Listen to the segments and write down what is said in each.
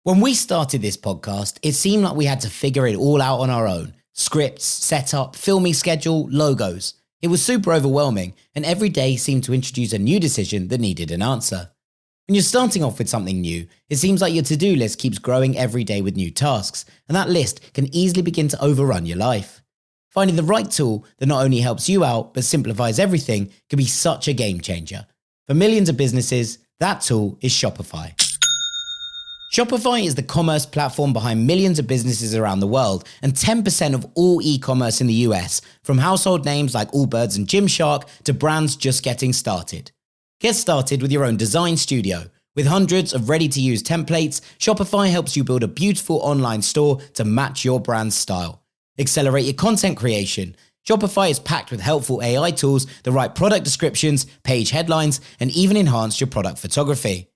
When we started this podcast, it seemed like we had to figure it all out on our own. Scripts, setup, filming schedule, logos. It was super overwhelming, and every day seemed to introduce a new decision that needed an answer. When you're starting off with something new, it seems like your to-do list keeps growing every day with new tasks, and that list can easily begin to overrun your life. Finding the right tool that not only helps you out, but simplifies everything can be such a game changer. For millions of businesses, that tool is Shopify. Shopify is the commerce platform behind millions of businesses around the world and 10% of all e-commerce in the US, from household names like Allbirds and Gymshark to brands just getting started. Get started with your own design studio. With hundreds of ready-to-use templates, Shopify helps you build a beautiful online store to match your brand's style. Accelerate your content creation. Shopify is packed with helpful AI tools that write product descriptions, page headlines, and even enhance your product photography.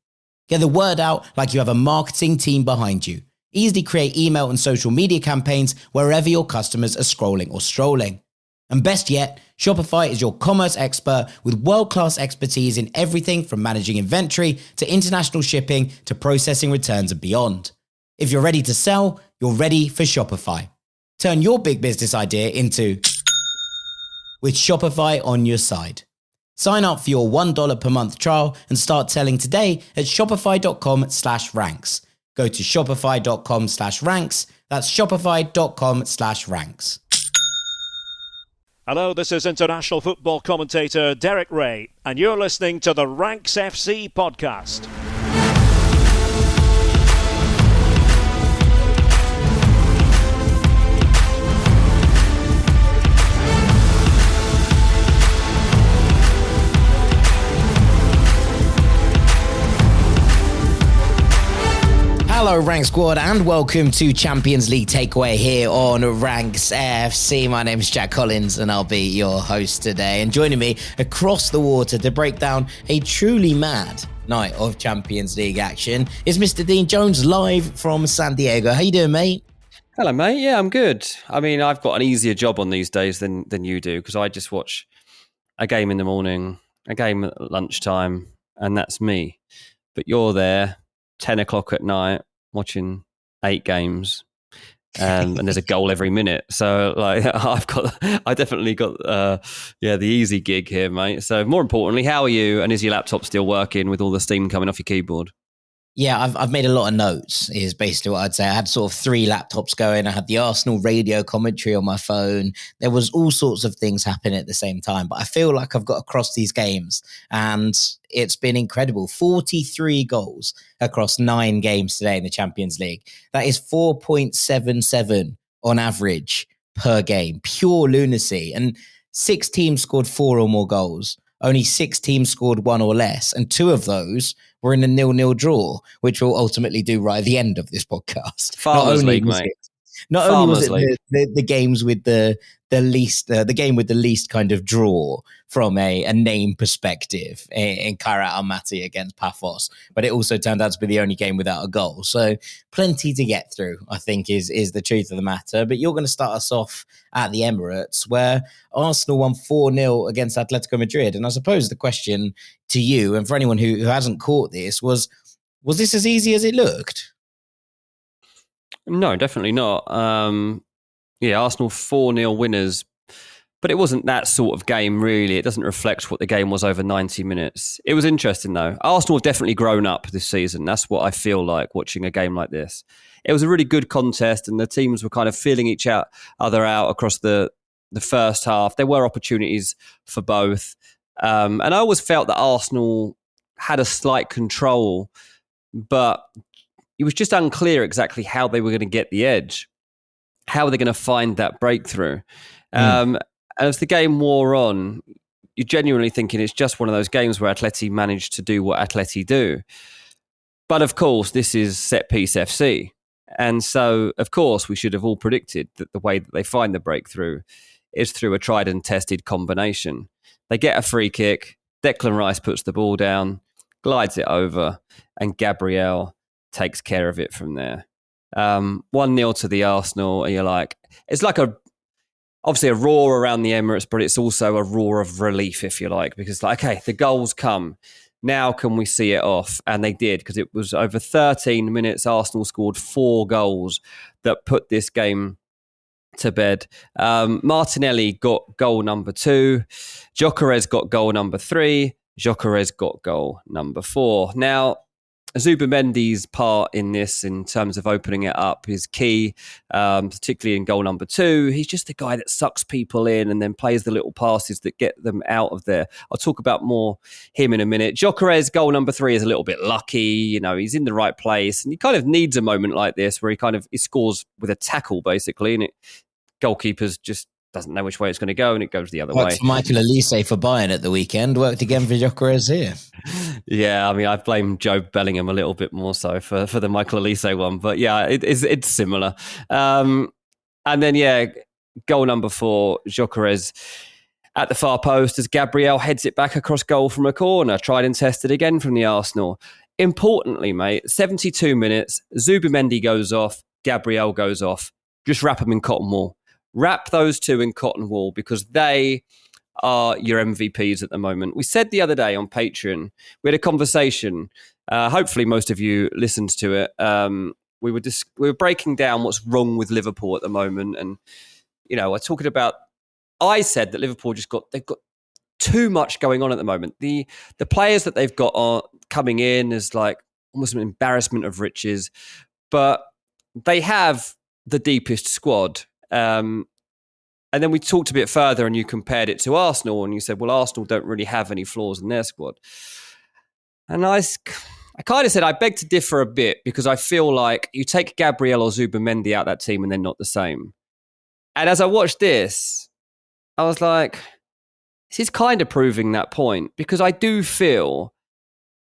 Get the word out like you have a marketing team behind you. Easily create email and social media campaigns wherever your customers are scrolling or strolling. And best yet, Shopify is your commerce expert with world-class expertise in everything from managing inventory to international shipping to processing returns and beyond. If you're ready to sell, you're ready for Shopify. Turn your big business idea into with Shopify on your side. Sign up for your $1 per month trial and start selling today at shopify.com/ranks. Go to shopify.com/ranks. That's shopify.com/ranks. Hello, this is international football commentator Derek Ray, and you're listening to the Ranks FC podcast. Hello, Rank Squad, and welcome to Champions League Takeaway here on Ranks FC. My name is Jack Collins, and I'll be your host today. And joining me across the water to break down a truly mad night of Champions League action is Mr. Dean Jones, live from San Diego. How you doing, mate? Hello, mate. Yeah, I'm good. I mean, I've got an easier job on these days than you do, because I just watch a game in the morning, a game at lunchtime, and that's me. But you're there, 10 o'clock at night, watching 8 games, and there's a goal every minute. So, like, I definitely got, the easy gig here, mate. So, more importantly, how are you? And is your laptop still working with all the steam coming off your keyboard? Yeah, I've made a lot of notes, is basically what I'd say. I had sort of 3 laptops going. I had the Arsenal radio commentary on my phone. There was all sorts of things happening at the same time. But I feel like I've got across these games, and it's been incredible. 43 goals across 9 games today in the Champions League. That is 4.77 on average per game. Pure lunacy. And 6 teams scored 4 or more goals. Only 6 teams scored 1 or less. And 2 of those were in a 0-0 draw, which we'll ultimately do right at the end of this podcast. Farmers League, mate. Not only was it the games with the least, the game with the least kind of draw from a name perspective in Kairat Almaty against Paphos, but it also turned out to be the only game without a goal. So plenty to get through, I think, is the truth of the matter. But you're going to start us off at the Emirates, where Arsenal won 4-0 against Atletico Madrid. And I suppose the question to you, and for anyone who hasn't caught this, was this as easy as it looked? No, definitely not. Arsenal 4-0 winners, but it wasn't that sort of game, really. It doesn't reflect what the game was over 90 minutes. It was interesting, though. Arsenal have definitely grown up this season. That's what I feel like watching a game like this. It was a really good contest, and the teams were kind of feeling each other out across the first half. There were opportunities for both. And I always felt that Arsenal had a slight control, but it was just unclear exactly how they were going to get the edge. How are they going to find that breakthrough? And as the game wore on, you're genuinely thinking it's just one of those games where Atleti managed to do what Atleti do. But of course, this is set-piece FC. And so, of course, we should have all predicted that the way that they find the breakthrough is through a tried and tested combination. They get a free kick, Declan Rice puts the ball down, glides it over, and Gabriel takes care of it from there. 1-0 to the Arsenal, and you're like, it's like obviously a roar around the Emirates, but it's also a roar of relief, if you like, because okay, the goals come. Now can we see it off? And they did, because it was over 13 minutes. Arsenal scored 4 goals that put this game to bed. Martinelli got goal number 2. Gyökeres got goal number 3. Gyökeres got goal number 4. Now, Zubimendi's part in this, in terms of opening it up, is key, particularly in goal number 2. He's just the guy that sucks people in and then plays the little passes that get them out of there. I'll talk about more him in a minute. Gyökeres, goal number 3, is a little bit lucky. You know, he's in the right place, and he kind of needs a moment like this where he scores with a tackle, basically, and goalkeepers just doesn't know which way it's going to go, and it goes the other way. For Michael Elise for Bayern at the weekend, worked again for Gyökeres here. Yeah, I mean, I blame Joe Bellingham a little bit more so for the Michael Elise one, but yeah, it's similar. And then, goal number 4, Gyökeres at the far post as Gabriel heads it back across goal from a corner, tried and tested again from the Arsenal. Importantly, mate, 72 minutes, Zubimendi goes off, Gabriel goes off. Just wrap them in cotton wool. Wrap those 2 in cotton wool, because they are your MVPs at the moment. We said the other day on Patreon, we had a conversation. Hopefully most of you listened to it. We were breaking down what's wrong with Liverpool at the moment. And, you know, I said that Liverpool they've got too much going on at the moment. The players that they've got are coming in as like almost an embarrassment of riches, but they have the deepest squad. And then we talked a bit further and you compared it to Arsenal and you said, well, Arsenal don't really have any flaws in their squad. And I kind of said, I beg to differ a bit, because I feel like you take Gabriel or Zubimendi out that team and they're not the same. And as I watched this, I was like, this is kind of proving that point, because I do feel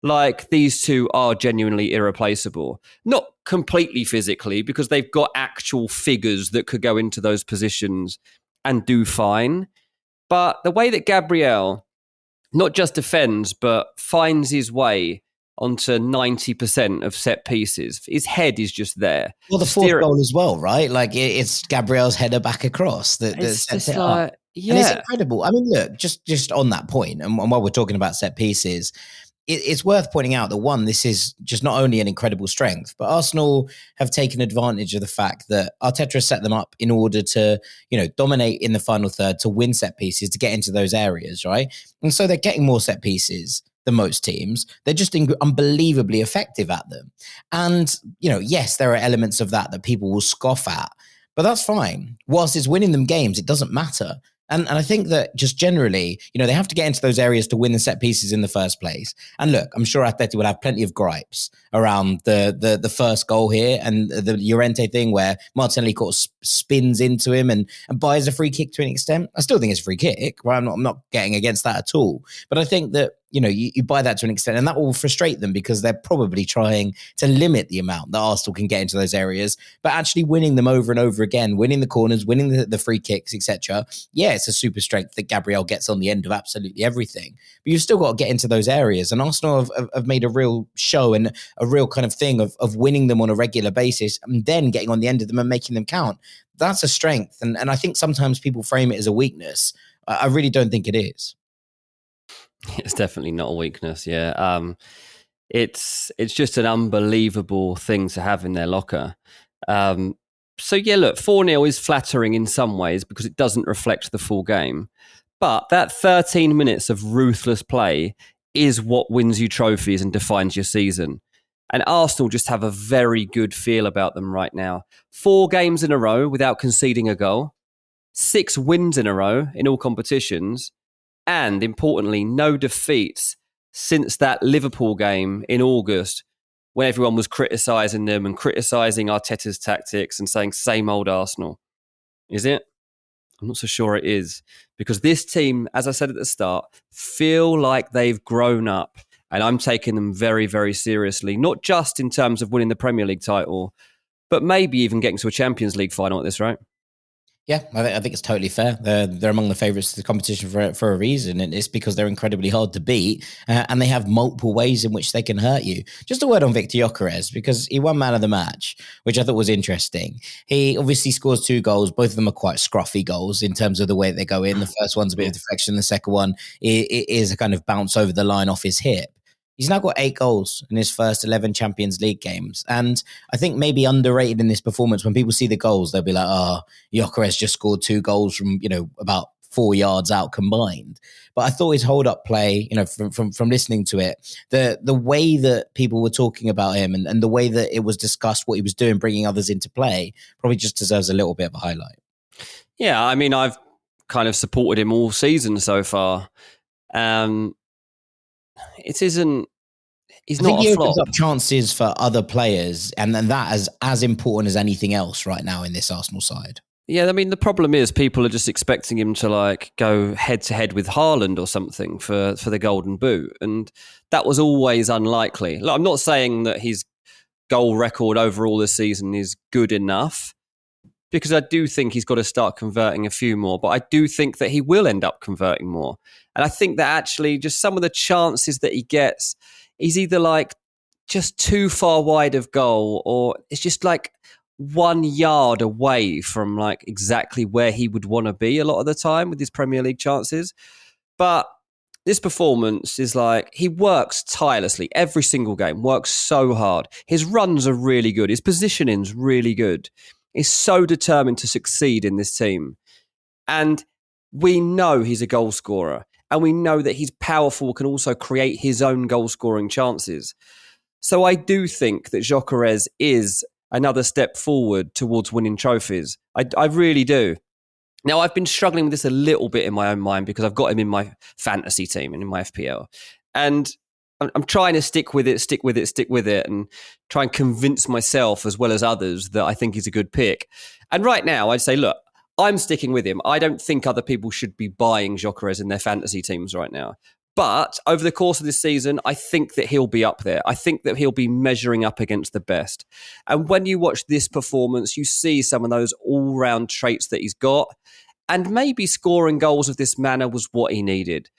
like these 2 are genuinely irreplaceable. Not completely physically, because they've got actual figures that could go into those positions and do fine. But the way that Gabriel not just defends, but finds his way onto 90% of set pieces. His head is just there. Well, the 4th goal as well, right? Like, it's Gabriel's header back across that sets it up. Yeah. And it's incredible. I mean, look, just on that point, and while we're talking about set pieces, it's worth pointing out that, one, this is just not only an incredible strength, but Arsenal have taken advantage of the fact that Arteta set them up in order to, dominate in the final third, to win set pieces, to get into those areas, right? And so they're getting more set pieces than most teams. They're just unbelievably effective at them. And, yes, there are elements of that people will scoff at, but that's fine. Whilst it's winning them games, it doesn't matter. And I think that just generally, they have to get into those areas to win the set pieces in the first place. And look, I'm sure Atleti will have plenty of gripes around the first goal here and the Llorente thing where Martinelli spins into him and buys a free kick to an extent. I still think it's a free kick, right? I'm not getting against that at all. But I think that, you buy that to an extent, and that will frustrate them because they're probably trying to limit the amount that Arsenal can get into those areas, but actually winning them over and over again, winning the corners, winning the free kicks, etc. Yeah, it's a super strength that Gabriel gets on the end of absolutely everything, but you've still got to get into those areas. And Arsenal have made a real show and a real kind of thing of winning them on a regular basis and then getting on the end of them and making them count. That's a strength. And I think sometimes people frame it as a weakness. I really don't think it is. It's definitely not a weakness. Yeah. It's just an unbelievable thing to have in their locker. So yeah, look, 4-0 is flattering in some ways because it doesn't reflect the full game. But that 13 minutes of ruthless play is what wins you trophies and defines your season. And Arsenal just have a very good feel about them right now. 4 games in a row without conceding a goal. 6 wins in a row in all competitions. And importantly, no defeats since that Liverpool game in August when everyone was criticising them and criticising Arteta's tactics and saying, same old Arsenal. Is it? I'm not so sure it is. Because this team, as I said at the start, feel like they've grown up. And I'm taking them very, very seriously. Not just in terms of winning the Premier League title, but maybe even getting to a Champions League final at this rate. Yeah, I think it's totally fair. They're among the favourites of the competition for a reason, and it's because they're incredibly hard to beat, and they have multiple ways in which they can hurt you. Just a word on Viktor Gyökeres, because he won man of the match, which I thought was interesting. He obviously scores 2 goals. Both of them are quite scruffy goals in terms of the way they go in. The first one's a bit of deflection. The second one is a kind of bounce over the line off his hip. He's now got 8 goals in his first 11 Champions League games. And I think maybe underrated in this performance, when people see the goals, they'll be like, oh, Gyökeres just scored 2 goals from, about 4 yards out combined. But I thought his hold-up play, from listening to it, the way that people were talking about him and the way that it was discussed, what he was doing, bringing others into play, probably just deserves a little bit of a highlight. Yeah, I mean, I've kind of supported him all season so far. It isn't. He's I think not he a flop. opens up chances for other players, and then that is as important as anything else right now in this Arsenal side. Yeah, I mean, the problem is people are just expecting him to go head to head with Haaland or something for the Golden Boot, and that was always unlikely. I'm not saying that his goal record overall this season is good enough, because I do think he's got to start converting a few more, but I do think that he will end up converting more. And I think that actually just some of the chances that he gets, he's either just too far wide of goal, or it's just 1 yard away from exactly where he would want to be a lot of the time with his Premier League chances. But this performance is he works tirelessly every single game, works so hard. His runs are really good. His positioning's really good. He's so determined to succeed in this team. And we know he's a goal scorer. And we know that he's powerful, can also create his own goal-scoring chances. So I do think that Gyökeres is another step forward towards winning trophies. I really do. Now, I've been struggling with this a little bit in my own mind because I've got him in my fantasy team and in my FPL. And I'm trying to stick with it, and try and convince myself as well as others that I think he's a good pick. And right now, I'd say, look, I'm sticking with him. I don't think other people should be buying Gyökeres in their fantasy teams right now. But over the course of this season, I think that he'll be up there. I think that he'll be measuring up against the best. And when you watch this performance, you see some of those all-round traits that he's got. And maybe scoring goals of this manner was what he needed.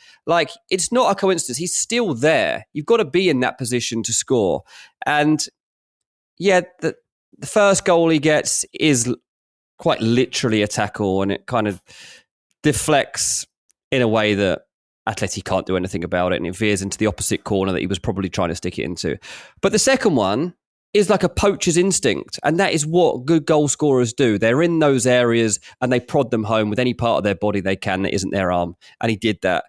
It's not a coincidence. He's still there. You've got to be in that position to score. And yeah, the first goal he gets is quite literally a tackle, and it kind of deflects in a way that Atleti can't do anything about it, and it veers into the opposite corner that he was probably trying to stick it into. But the second one is like a poacher's instinct, and that is what good goal scorers do. They're in those areas and they prod them home with any part of their body they can that isn't their arm, and he did that.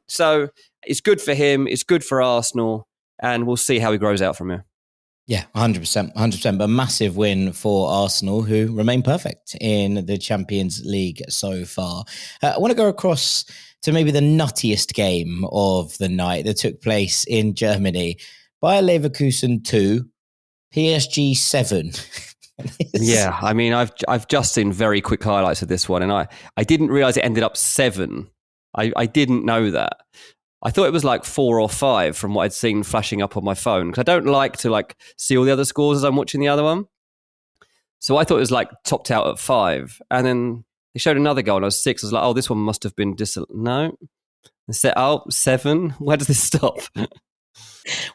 So it's good for him, it's good for Arsenal, and we'll see how he grows out from here. Yeah, 100%. But a massive win for Arsenal, who remain perfect in the Champions League so far. I want to go across to maybe the nuttiest game of the night that took place in Germany. Bayer Leverkusen 2, PSG 7. Yeah, I mean, I've just seen very quick highlights of this one, and I didn't realise it ended up 7. I didn't know that. I thought it was 4 or 5 from what I'd seen flashing up on my phone, because I don't like to see all the other scores as I'm watching the other one. So I thought it was topped out at 5, and then they showed another goal and I was 6. I was oh, this one must have been no. They said, 7. Where does this stop?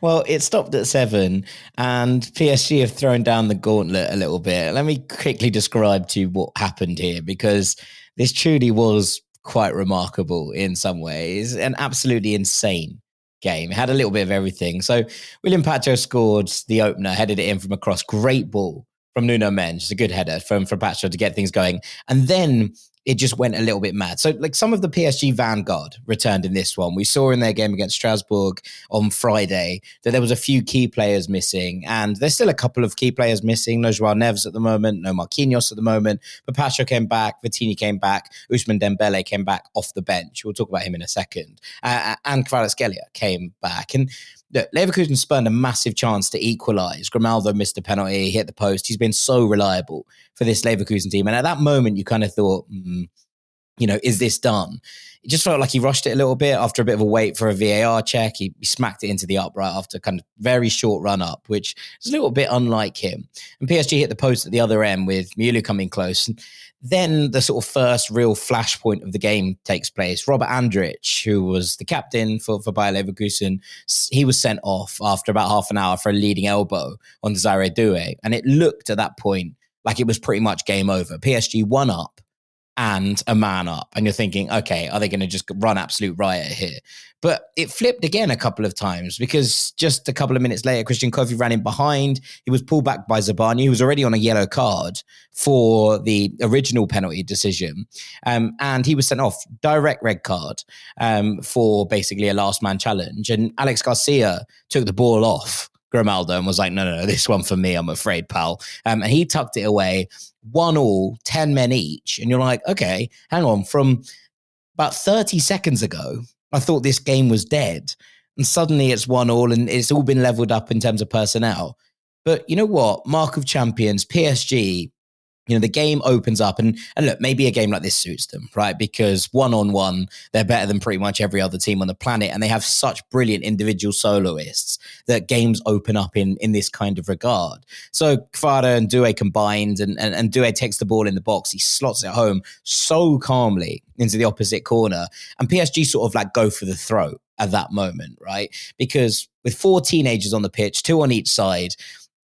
Well, it stopped at 7, and PSG have thrown down the gauntlet a little bit. Let me quickly describe to you what happened here, because this truly was quite remarkable in some ways. An absolutely insane game. It had a little bit of everything. So William Pacho scored the opener, headed it in from across. Great ball from Nuno Mendes. A good header from Pacho to get things going. And then it just went a little bit mad. So some of the PSG vanguard returned in this one. We saw in their game against Strasbourg on Friday that there was a few key players missing, and there's still a couple of key players missing. No Joao Neves at the moment, no Marquinhos at the moment, but Pacho came back, Vitinha came back, Ousmane Dembele came back off the bench. We'll talk about him in a second. And Kvaratskhelia came back. And look, Leverkusen spurned a massive chance to equalise. Grimaldo missed a penalty, hit the post. He's been so reliable for this Leverkusen team. And at that moment, you kind of thought, is this done? It just felt like he rushed it a little bit after a bit of a wait for a VAR check. He smacked it into the upright after kind of very short run up, which is a little bit unlike him. And PSG hit the post at the other end with Miulu coming close. And then the sort of first real flashpoint of the game takes place. Robert Andrich, who was the captain for Bayer Leverkusen, he was sent off after about half an hour for a leading elbow on Desiree Doué. And it looked at that point like it was pretty much game over. PSG 1 up and a man up. And you're thinking, okay, are they going to just run absolute riot here? But it flipped again a couple of times because just a couple of minutes later, Christian Kofi ran in behind. He was pulled back by Zabani, who was already on a yellow card for the original penalty decision. And he was sent off, direct red card for basically a last man challenge. And Alex Garcia took the ball off Grimaldo and was like, no, this one for me, I'm afraid, pal. And he tucked it away, 1-1, 10 men each. And you're like, okay, hang on. From about 30 seconds ago, I thought this game was dead. And suddenly it's 1-1 and it's all been leveled up in terms of personnel. But you know what? Mark of Champions, PSG, the game opens up and look, maybe a game like this suits them, right? Because 1-on-1, they're better than pretty much every other team on the planet. And they have such brilliant individual soloists that games open up in this kind of regard. So Kvara and Doué combined and Doué takes the ball in the box. He slots it home so calmly into the opposite corner. And PSG sort of like go for the throat at that moment, right? Because with 4 teenagers on the pitch, 2 on each side,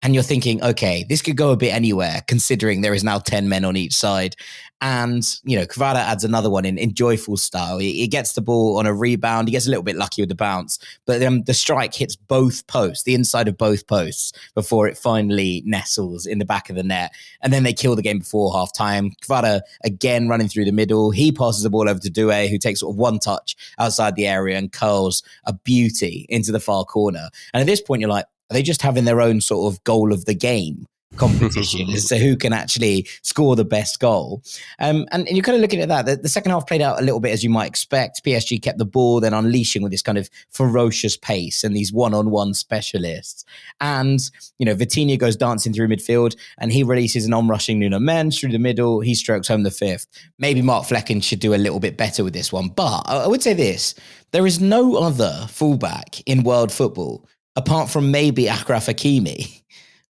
and you're thinking, okay, this could go a bit anywhere, considering there is now 10 men on each side. And, Kvara adds another one in joyful style. He gets the ball on a rebound. He gets a little bit lucky with the bounce. But then the strike hits both posts, the inside of both posts, before it finally nestles in the back of the net. And then they kill the game before half-time. Kvara, again, running through the middle. He passes the ball over to Doué, who takes sort of one touch outside the area and curls a beauty into the far corner. And at this point, you're like, are they just having their own sort of goal of the game competition as to who can actually score the best goal? And you're kind of looking at that. The second half played out a little bit as you might expect. PSG kept the ball, then unleashing with this kind of ferocious pace and these one-on-one specialists. And, Vitinha goes dancing through midfield and he releases an on-rushing Nuno Mendes through the middle. He strokes home the fifth. Maybe Mark Flecken should do a little bit better with this one. But I would say this, there is no other fullback in world football apart from maybe Achraf Hakimi,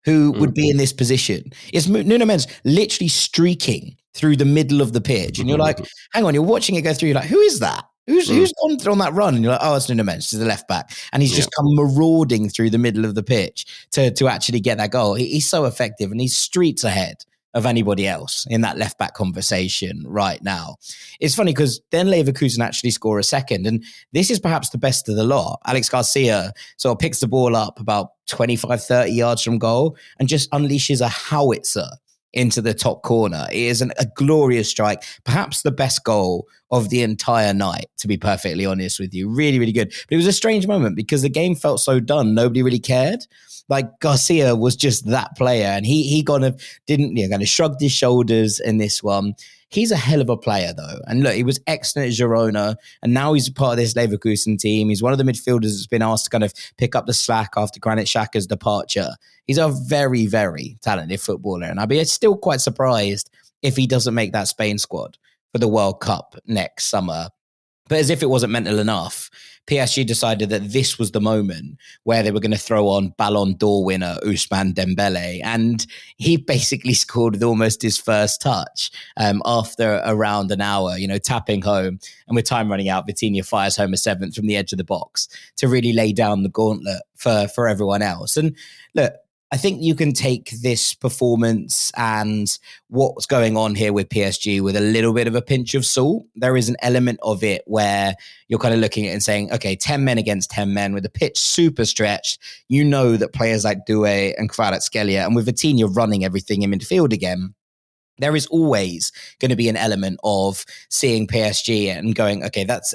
who would be in this position. It's Nuno Mendes literally streaking through the middle of the pitch. And you're like, hang on, you're watching it go through. You're like, who is that? Who's gone on that run? And you're like, oh, it's Nuno Mendes, he's the left back. And he's just come marauding through the middle of the pitch to actually get that goal. He's so effective and he's streets ahead of anybody else in that left back conversation right now. It's funny because then Leverkusen actually score a second. And this is perhaps the best of the lot. Alex Garcia sort of picks the ball up about 25, 30 yards from goal and just unleashes a howitzer into the top corner. It is a glorious strike, perhaps the best goal of the entire night, to be perfectly honest with you. Really, really good. But it was a strange moment because the game felt so done. Nobody really cared. Like Garcia was just that player and he kind of shrugged his shoulders in this one. He's a hell of a player though. And look, he was excellent at Girona and now he's part of this Leverkusen team. He's one of the midfielders that's been asked to kind of pick up the slack after Granit Xhaka's departure. He's a very, very talented footballer and I'd be still quite surprised if he doesn't make that Spain squad for the World Cup next summer. But as if it wasn't mental enough, PSG decided that this was the moment where they were going to throw on Ballon d'Or winner Ousmane Dembele. And he basically scored with almost his first touch after around an hour, tapping home. And with time running out, Vitinha fires home a seventh from the edge of the box to really lay down the gauntlet for everyone else. And look, I think you can take this performance and what's going on here with PSG with a little bit of a pinch of salt. There is an element of it where you're kind of looking at it and saying, okay, 10 men against 10 men with the pitch super stretched. You know that players like Doué and Kvaratskhelia and with Vitinha running everything in midfield again, there is always going to be an element of seeing PSG and going, okay, that's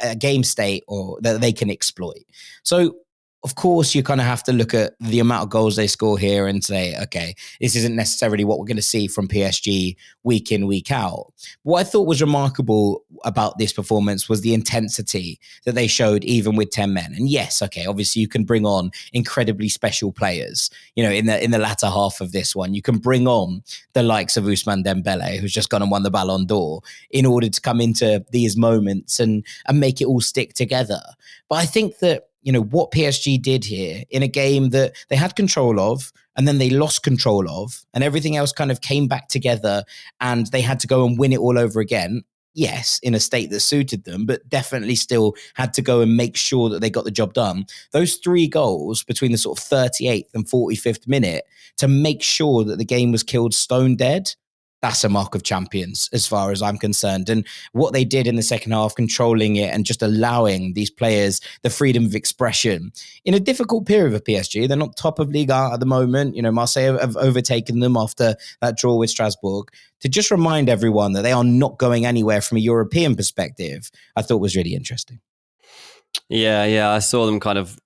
a game state or that they can exploit. So of course, you kind of have to look at the amount of goals they score here and say, okay, this isn't necessarily what we're going to see from PSG week in, week out. What I thought was remarkable about this performance was the intensity that they showed even with 10 men. And yes, okay, obviously you can bring on incredibly special players, in the latter half of this one. You can bring on the likes of Ousmane Dembele, who's just gone and won the Ballon d'Or, in order to come into these moments and make it all stick together. But I think that what PSG did here in a game that they had control of and then they lost control of and everything else kind of came back together and they had to go and win it all over again. Yes, in a state that suited them, but definitely still had to go and make sure that they got the job done. Those 3 goals between the sort of 38th and 45th minute to make sure that the game was killed stone dead that's a mark of champions as far as I'm concerned. And what they did in the second half, controlling it and just allowing these players the freedom of expression in a difficult period of PSG. They're not top of Ligue 1 at the moment. Marseille have overtaken them after that draw with Strasbourg. To just remind everyone that they are not going anywhere from a European perspective, I thought was really interesting. Yeah. I saw them kind of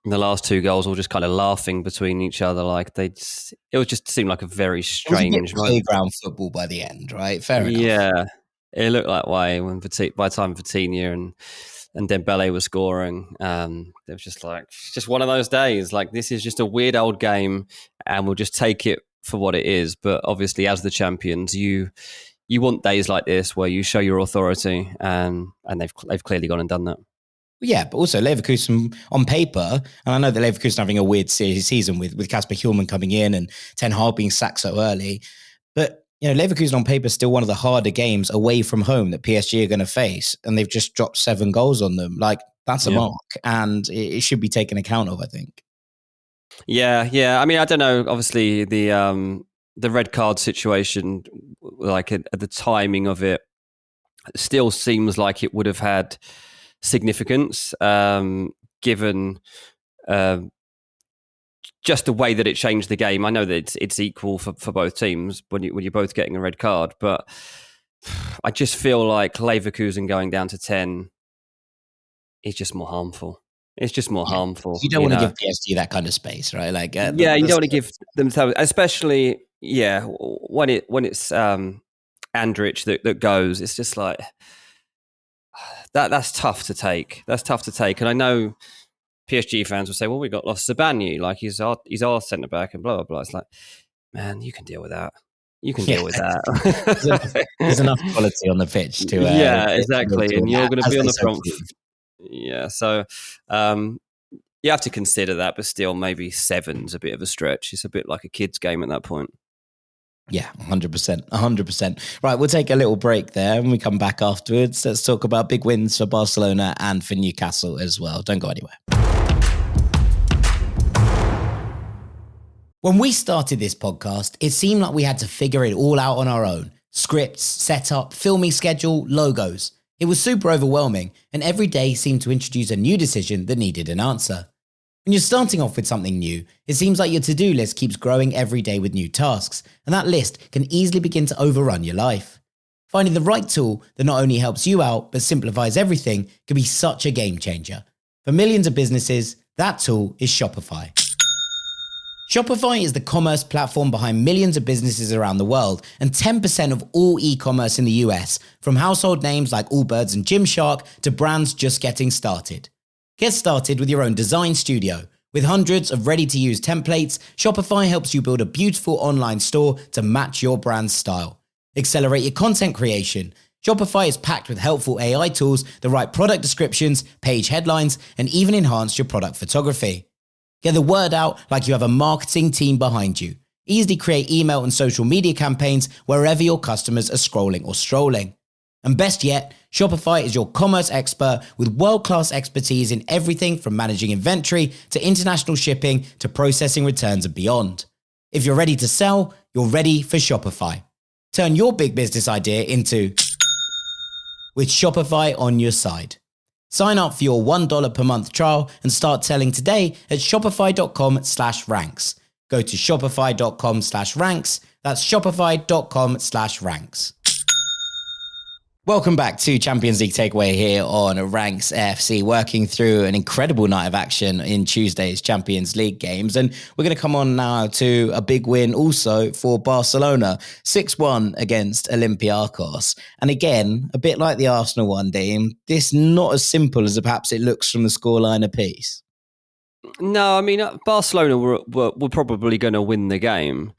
in the last two goals, all just kind of laughing between each other. Like it would just seem like a very strange playground football by the end, right? Fair enough. Yeah, it looked that way when by the time Vitinha and Dembele was scoring. It was just like just one of those days. Like this is just a weird old game, and we'll just take it for what it is. But obviously, as the champions, you want days like this where you show your authority, and they've clearly gone and done that. Yeah, but also Leverkusen on paper, and I know that Leverkusen having a weird season with Kasper Hjulman coming in and Ten Hag being sacked so early, but Leverkusen on paper is still one of the harder games away from home that PSG are going to face, and they've just dropped 7 goals on them. Like that's a mark, and it should be taken account of, I think. Yeah. I mean, I don't know. Obviously, the red card situation, like at the timing of it, still seems like it would have had significance, given just the way that it changed the game. I know that it's equal for both teams when you're both getting a red card, but I just feel like Leverkusen going down to 10 is just more harmful. It's just more harmful. You don't want to give PSG that kind of space, right? Like, you don't want to give them, especially when it's Andrich that goes. It's just like. That's tough to take. And I know PSG fans will say, well, we got lost Sabani, like he's our centre back and blah blah blah. It's like, man, you can deal with that. Deal with that. There's enough quality on the pitch to exactly, and you're going to be on the front. Yeah, so you have to consider that, but still, maybe 7's a bit of a stretch. It's a bit like a kids' game at that point. Yeah, 100%. Right, we'll take a little break there. When we come back afterwards, let's talk about big wins for Barcelona and for Newcastle as well. Don't go anywhere. When we started this podcast, it seemed like we had to figure it all out on our own. Scripts, setup, filming schedule, logos. It was super overwhelming, and every day seemed to introduce a new decision that needed an answer. When you're starting off with something new, it seems like your to-do list keeps growing every day with new tasks, and that list can easily begin to overrun your life. Finding the right tool that not only helps you out, but simplifies everything can be such a game changer. For millions of businesses, that tool is Shopify. Shopify is the commerce platform behind millions of businesses around the world and 10% of all e-commerce in the US, from household names like Allbirds and Gymshark to brands just getting started. Get started with your own design studio. With hundreds of ready-to-use templates, Shopify helps you build a beautiful online store to match your brand's style. Accelerate your content creation. Shopify is packed with helpful AI tools that write product descriptions, page headlines, and even enhance your product photography. Get the word out like you have a marketing team behind you. Easily create email and social media campaigns wherever your customers are scrolling or strolling. And best yet, Shopify is your commerce expert with world-class expertise in everything from managing inventory to international shipping to processing returns and beyond. If you're ready to sell, you're ready for Shopify. Turn your big business idea into with Shopify on your side. Sign up for your $1 per month trial and start selling today at shopify.com/ranks. Go to shopify.com/ranks. That's shopify.com/ranks. Welcome back to Champions League Takeaway here on Ranks FC, working through an incredible night of action in Tuesday's Champions League games. And we're going to come on now to a big win also for Barcelona, 6-1 against Olympiacos. And again, a bit like the Arsenal one, Dean, this not as simple as perhaps it looks from the scoreline apiece. No, I mean, Barcelona were probably going to win the game.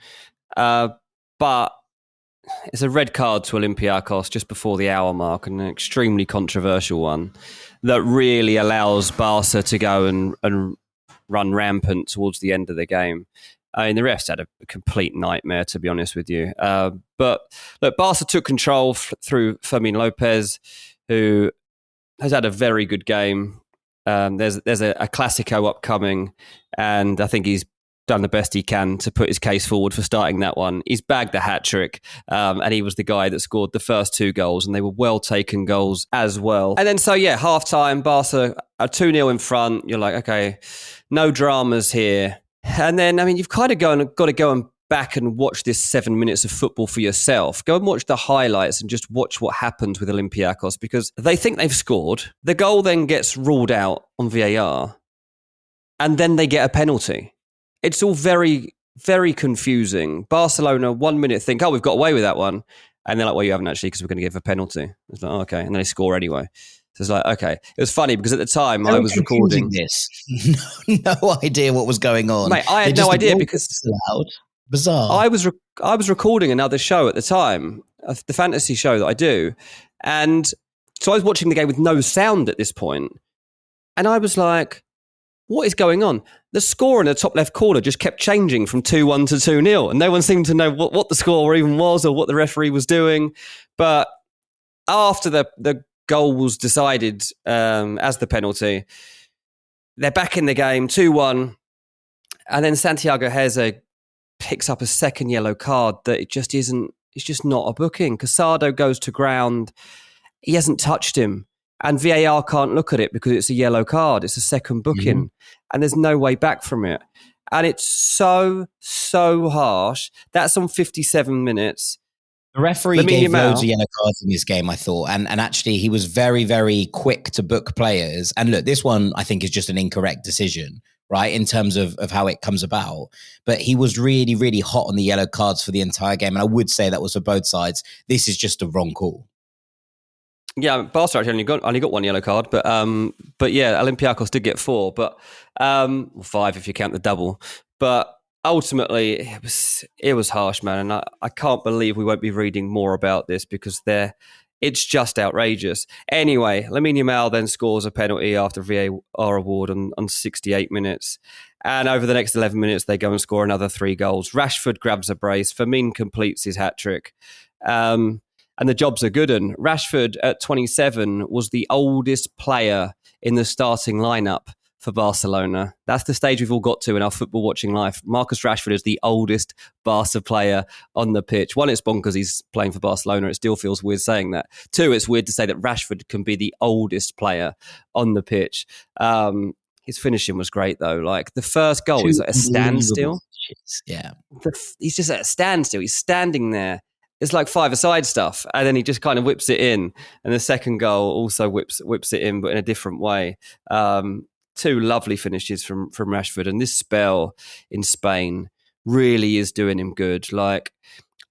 But it's a red card to Olympiacos just before the hour mark, and an extremely controversial one that really allows Barca to go and run rampant towards the end of the game. I mean, the refs had a complete nightmare, to be honest with you. But look, Barca took control through Fermin Lopez, who has had a very good game. There's a Clasico upcoming, and I think he's done the best he can to put his case forward for starting that one. He's bagged the hat-trick, and he was the guy that scored the first 2 goals, and they were well-taken goals as well. And then, half-time, Barca are 2-0 in front. You're like, okay, no dramas here. And then, you've kind of got to go back and watch this 7 minutes of football for yourself. Go and watch the highlights and just watch what happened with Olympiacos, because they think they've scored. The goal then gets ruled out on VAR, and then they get a penalty. It's all very, very confusing. Barcelona, 1 minute think, we've got away with that one. And they're like, well, you haven't actually, because we're going to give a penalty. It's like, okay. And then they score anyway. So it's like, okay. It was funny because at the time I was recording this. No idea what was going on. Mate, I had no idea because loud. Bizarre. I was recording another show at the time, the fantasy show that I do. And so I was watching the game with no sound at this point. And I was like, what is going on? The score in the top left corner just kept changing from 2-1 to 2-0, and no one seemed to know what the score even was or what the referee was doing. But after the goal was decided as the penalty, they're back in the game, 2-1, and then Santiago Heze picks up a second yellow card that it just isn't. It's just not a booking. Casado goes to ground. He hasn't touched him. And VAR can't look at it because it's a yellow card. It's a second booking. And there's no way back from it. And it's so harsh. That's on 57 minutes. The referee gave loads of yellow cards in this game, I thought. And actually, he was very, very quick to book players. And look, this one, I think, is just an incorrect decision, right, in terms of how it comes about. But he was really, really hot on the yellow cards for the entire game. And I would say that was for both sides. This is just a wrong call. Yeah, Barca actually only got 1 yellow card, but yeah, Olympiacos did get 4, but 5 if you count the double. But ultimately, it was harsh, man, and I can't believe we won't be reading more about this because it's just outrageous. Anyway, Lamine Yamal then scores a penalty after VAR award on 68 minutes. And over the next 11 minutes, they go and score another 3 goals. Rashford grabs a brace. Firmino completes his hat-trick. And the job's a good one. Rashford at 27 was the oldest player in the starting lineup for Barcelona. That's the stage we've all got to in our football watching life. Marcus Rashford is the oldest Barca player on the pitch. 1, it's bonkers he's playing for Barcelona. It still feels weird saying that. 2, it's weird to say that Rashford can be the oldest player on the pitch. His finishing was great, though. Like, the first goal is at a standstill. Yeah. He's just at a standstill. He's standing there. It's like 5-a-side stuff, and then he just kind of whips it in. And the second goal also whips it in, but in a different way. 2 lovely finishes from Rashford, and this spell in Spain really is doing him good. Like,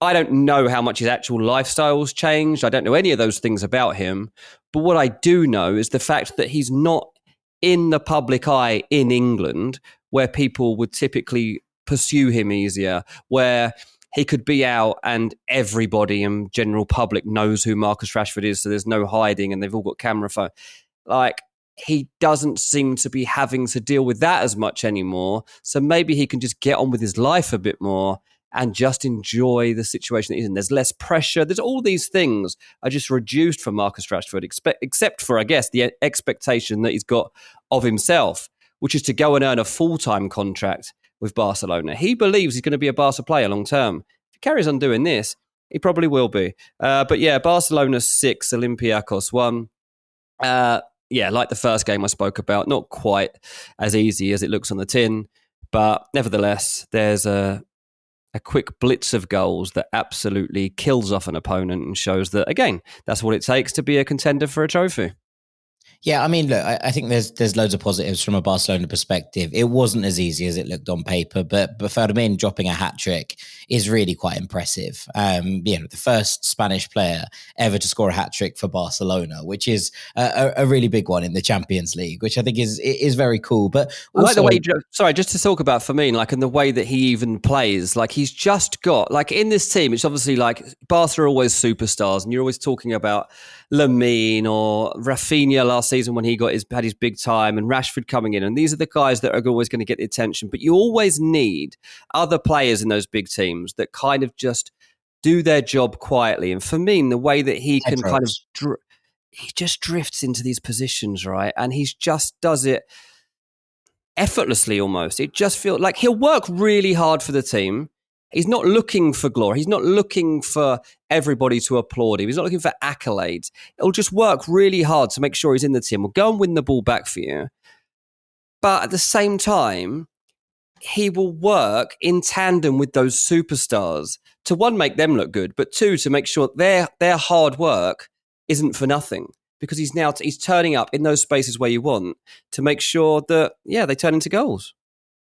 I don't know how much his actual lifestyle's changed. I don't know any of those things about him. But what I do know is the fact that he's not in the public eye in England, where people would typically pursue him easier, where he could be out and everybody in general public knows who Marcus Rashford is, so there's no hiding and they've all got camera phone. Like, he doesn't seem to be having to deal with that as much anymore. So maybe he can just get on with his life a bit more and just enjoy the situation that he's in. There's less pressure. There's all these things are just reduced for Marcus Rashford, except for, I guess, the expectation that he's got of himself, which is to go and earn a full-time contract with Barcelona. He believes he's going to be a Barca player long term. If he carries on doing this, he probably will be. But yeah, Barcelona 6, Olympiacos 1. Yeah, like the first game I spoke about, not quite as easy as it looks on the tin, but nevertheless, there's a quick blitz of goals that absolutely kills off an opponent and shows that, again, that's what it takes to be a contender for a trophy. Yeah, I mean, look, I think there's loads of positives from a Barcelona perspective. It wasn't as easy as it looked on paper, but Fermin dropping a hat-trick is really quite impressive. The first Spanish player ever to score a hat-trick for Barcelona, which is a really big one in the Champions League, which I think is very cool. But also, I like the way, just to talk about Fermin, like, in the way that he even plays, like, he's just got, like, in this team, it's obviously like Barca are always superstars, and you're always talking about Lamine or Rafinha last season when he had his big time, and Rashford coming in, and these are the guys that are always going to get the attention. But you always need other players in those big teams that kind of just do their job quietly. And for me, the way that he can kind of he just drifts into these positions, right, and he just does it effortlessly almost. It just feels like he'll work really hard for the team. He's not looking for glory. He's not looking for everybody to applaud him. He's not looking for accolades. He'll just work really hard to make sure he's in the team. He'll go and win the ball back for you. But at the same time, he will work in tandem with those superstars to, one, make them look good, but two, to make sure their hard work isn't for nothing. Because he's turning up in those spaces where you want to make sure that, they turn into goals.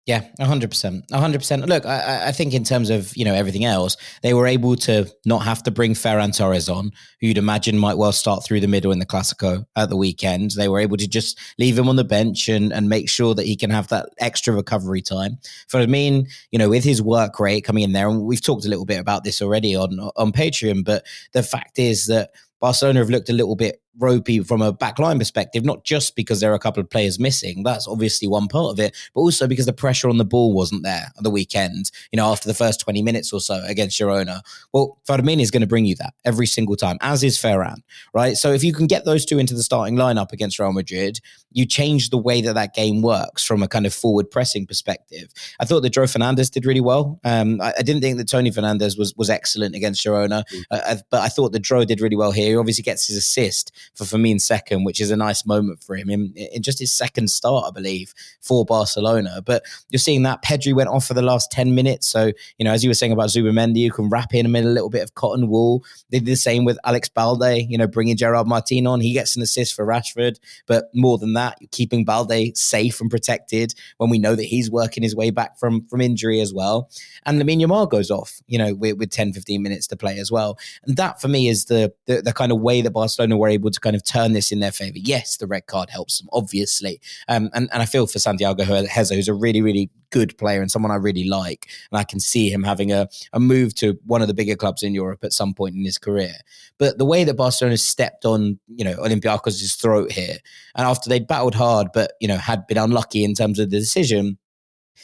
Yeah, 100%. 100%. Look, I think in terms of, everything else, they were able to not have to bring Ferran Torres on, who you'd imagine might well start through the middle in the Clasico at the weekend. They were able to just leave him on the bench and make sure that he can have that extra recovery time. For with his work rate coming in there, and we've talked a little bit about this already on Patreon, but the fact is that Barcelona have looked a little bit ropey from a backline perspective, not just because there are a couple of players missing. That's obviously one part of it, but also because the pressure on the ball wasn't there on the weekend, after the first 20 minutes or so against Girona. Well, Fermin is going to bring you that every single time, as is Ferran, right? So if you can get those two into the starting lineup against Real Madrid, you change the way that game works from a kind of forward pressing perspective. I thought that Joe Fernandez did really well. I didn't think that Tony Fernandez was excellent against Girona, but I thought that Joe did really well here. He obviously gets his assist for Firmín's second, which is a nice moment for him in just his second start, I believe, for Barcelona. But you're seeing that Pedri went off for the last 10 minutes. So, as you were saying about Zubimendi, you can wrap in a little bit of cotton wool. They did the same with Alex Balde, bringing Gerard Martin on. He gets an assist for Rashford. But more than that, you're keeping Balde safe and protected when we know that he's working his way back from injury as well. And Lamine Yamal goes off, with 10, 15 minutes to play as well. And that for me is the kind of way that Barcelona were able to kind of turn this in their favour. Yes, the red card helps them, obviously. And I feel for Santiago Heza, who's a really, really good player and someone I really like. And I can see him having a move to one of the bigger clubs in Europe at some point in his career. But the way that Barcelona stepped on, Olympiacos' throat here, and after they'd battled hard, but, had been unlucky in terms of the decision,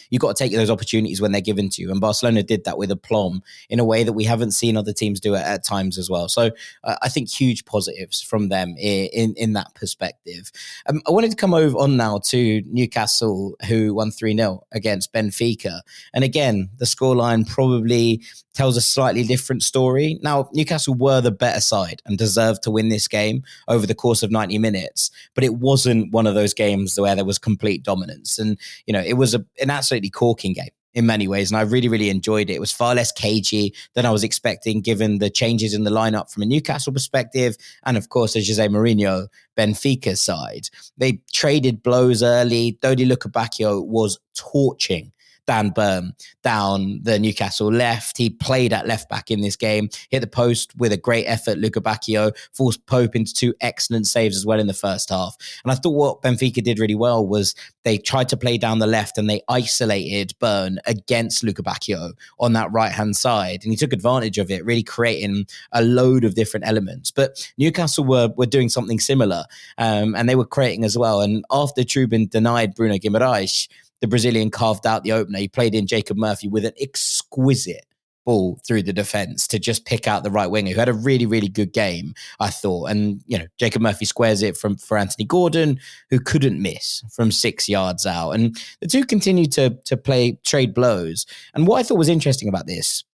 you've got to take those opportunities when they're given to you. And Barcelona did that with aplomb in a way that we haven't seen other teams do it at times as well. So I think huge positives from them in that perspective. I wanted to come on now to Newcastle, who won 3-0 against Benfica. And again, the scoreline probably tells a slightly different story. Now, Newcastle were the better side and deserved to win this game over the course of 90 minutes, but it wasn't one of those games where there was complete dominance. And, it was an absolutely corking game in many ways, and I really, really enjoyed it. It was far less cagey than I was expecting, given the changes in the lineup from a Newcastle perspective, and of course, as Jose Mourinho, Benfica's side. They traded blows early. Dodi Lukebakio was torching Dan Burn down the Newcastle left. He played at left back in this game, hit the post with a great effort. Lukebakio forced Pope into two excellent saves as well in the first half. And I thought what Benfica did really well was they tried to play down the left and they isolated Burn against Lukebakio on that right-hand side. And he took advantage of it, really creating a load of different elements. But Newcastle were doing something similar, and they were creating as well. And after Trubin denied Bruno Guimaraes, the Brazilian carved out the opener. He played in Jacob Murphy with an exquisite ball through the defence to just pick out the right winger, who had a really, really good game, I thought. And, Jacob Murphy squares it for Anthony Gordon, who couldn't miss from 6 yards out. And the two continued to trade blows. And what I thought was interesting about this,